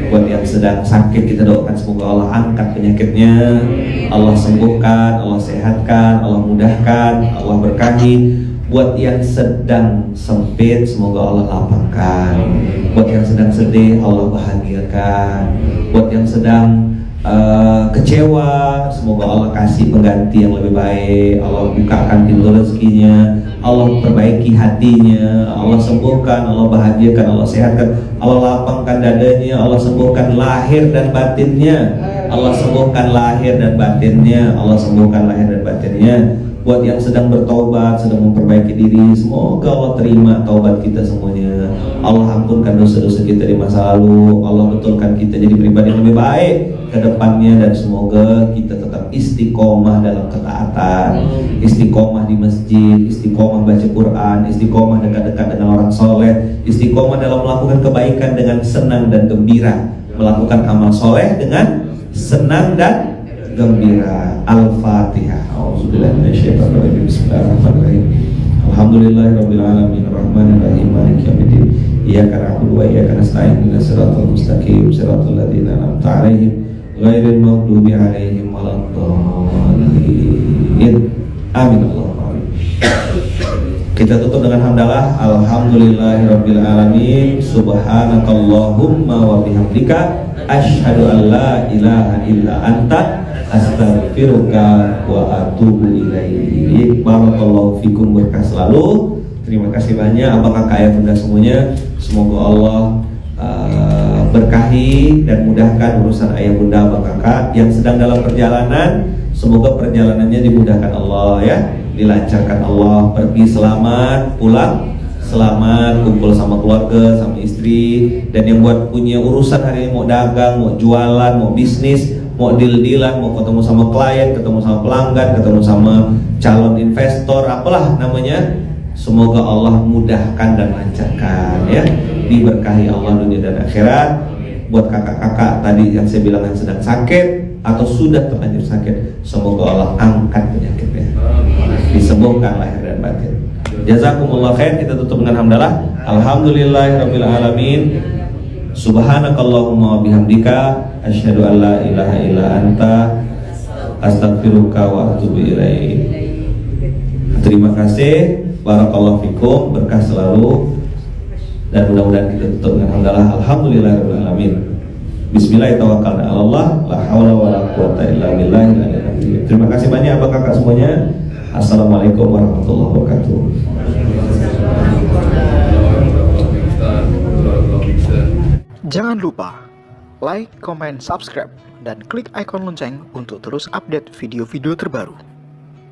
Buat yang sedang sakit kita doakan semoga Allah angkat penyakitnya, Allah sembuhkan, Allah sehatkan, Allah mudahkan, Allah berkahi. Buat yang sedang sempit semoga Allah lapangkan. Buat yang sedang sedih Allah bahagiakan. Buat yang sedang kecewa semoga Allah kasih pengganti yang lebih baik. Allah bukakan pintu rezekinya, Allah perbaiki hatinya, Allah sembuhkan, Allah bahagiakan, Allah sehatkan, Allah lapangkan dadanya, Allah sembuhkan lahir dan batinnya, Allah sembuhkan lahir dan batinnya, Allah sembuhkan lahir dan batinnya. Buat yang sedang bertobat, sedang memperbaiki diri, semoga Allah terima taubat kita semuanya. Allah ampunkan dosa-dosa kita di masa lalu, Allah betulkan kita jadi pribadi yang lebih baik ke depannya, dan semoga kita tetap istiqomah dalam ketaatan, istiqomah di masjid, istiqomah baca Quran, istiqomah dekat-dekat dengan orang soleh, istiqomah dalam melakukan kebaikan dengan senang dan gembira, melakukan amal soleh dengan senang dan gembira. Al-Fatihah. Auzubillahi minasyaitonirrajim. Bismillahirrahmanirrahim. Alhamdulillahirabbil alamin arrahmanir rahim maliki yaumiddin iyyaka na'budu wa iyyaka nasta'in ihdinas siratal mustaqim siratal ladzina an'amta 'alaihim ghairil maghdubi 'alaihim waladdallin. Amin Allahumma amin. Kita tutup dengan hamdalah. Alhamdulillahirabbil alamin. Subhanakallahumma wa bihamdika asyhadu an la ilaha illa anta astaghfiruka wa atubu ilaik. Barakallahu fikum, berkah selalu. Terima kasih banyak abang kakak ayah bunda semuanya. Semoga Allah berkahi dan mudahkan urusan ayah bunda abang kakak yang sedang dalam perjalanan. Semoga perjalanannya dimudahkan Allah ya, dilancarkan Allah, pergi selamat, pulang selamat, kumpul sama keluarga, sama istri. Dan yang buat punya urusan hari ini, mau dagang, mau jualan, mau bisnis, mau deal-dealan, mau ketemu sama klien, ketemu sama pelanggan, ketemu sama calon investor, apalah namanya, semoga Allah mudahkan dan lancarkan ya, diberkahi Allah dunia dan akhirat. Buat kakak-kakak tadi yang saya bilang yang sedang sakit atau sudah terlanjur sakit, semoga Allah angkat penyakitnya, disembuhkan lahir dan batin. Jazakumullah khair. Kita tutup dengan hamdalah. Alhamdulillahirabbil alamin. Subhanakallahumma wa bihamdika asyhadu an la ilaha illa anta astaghfiruka wa atubu ilaik. Terima kasih. Barakallahu fikum, berkah selalu. Dan mudah-mudahan kita tutup dengan hamdalah. Alhamdulillahirabbil alamin. Bismillahirrahmanirrahim. Allah, la haula wala quwata illa billah. Terima kasih banyak abang kakak semuanya. Assalamualaikum warahmatullahi wabarakatuh. Jangan lupa like, comment, subscribe, dan klik icon lonceng untuk terus update video-video terbaru.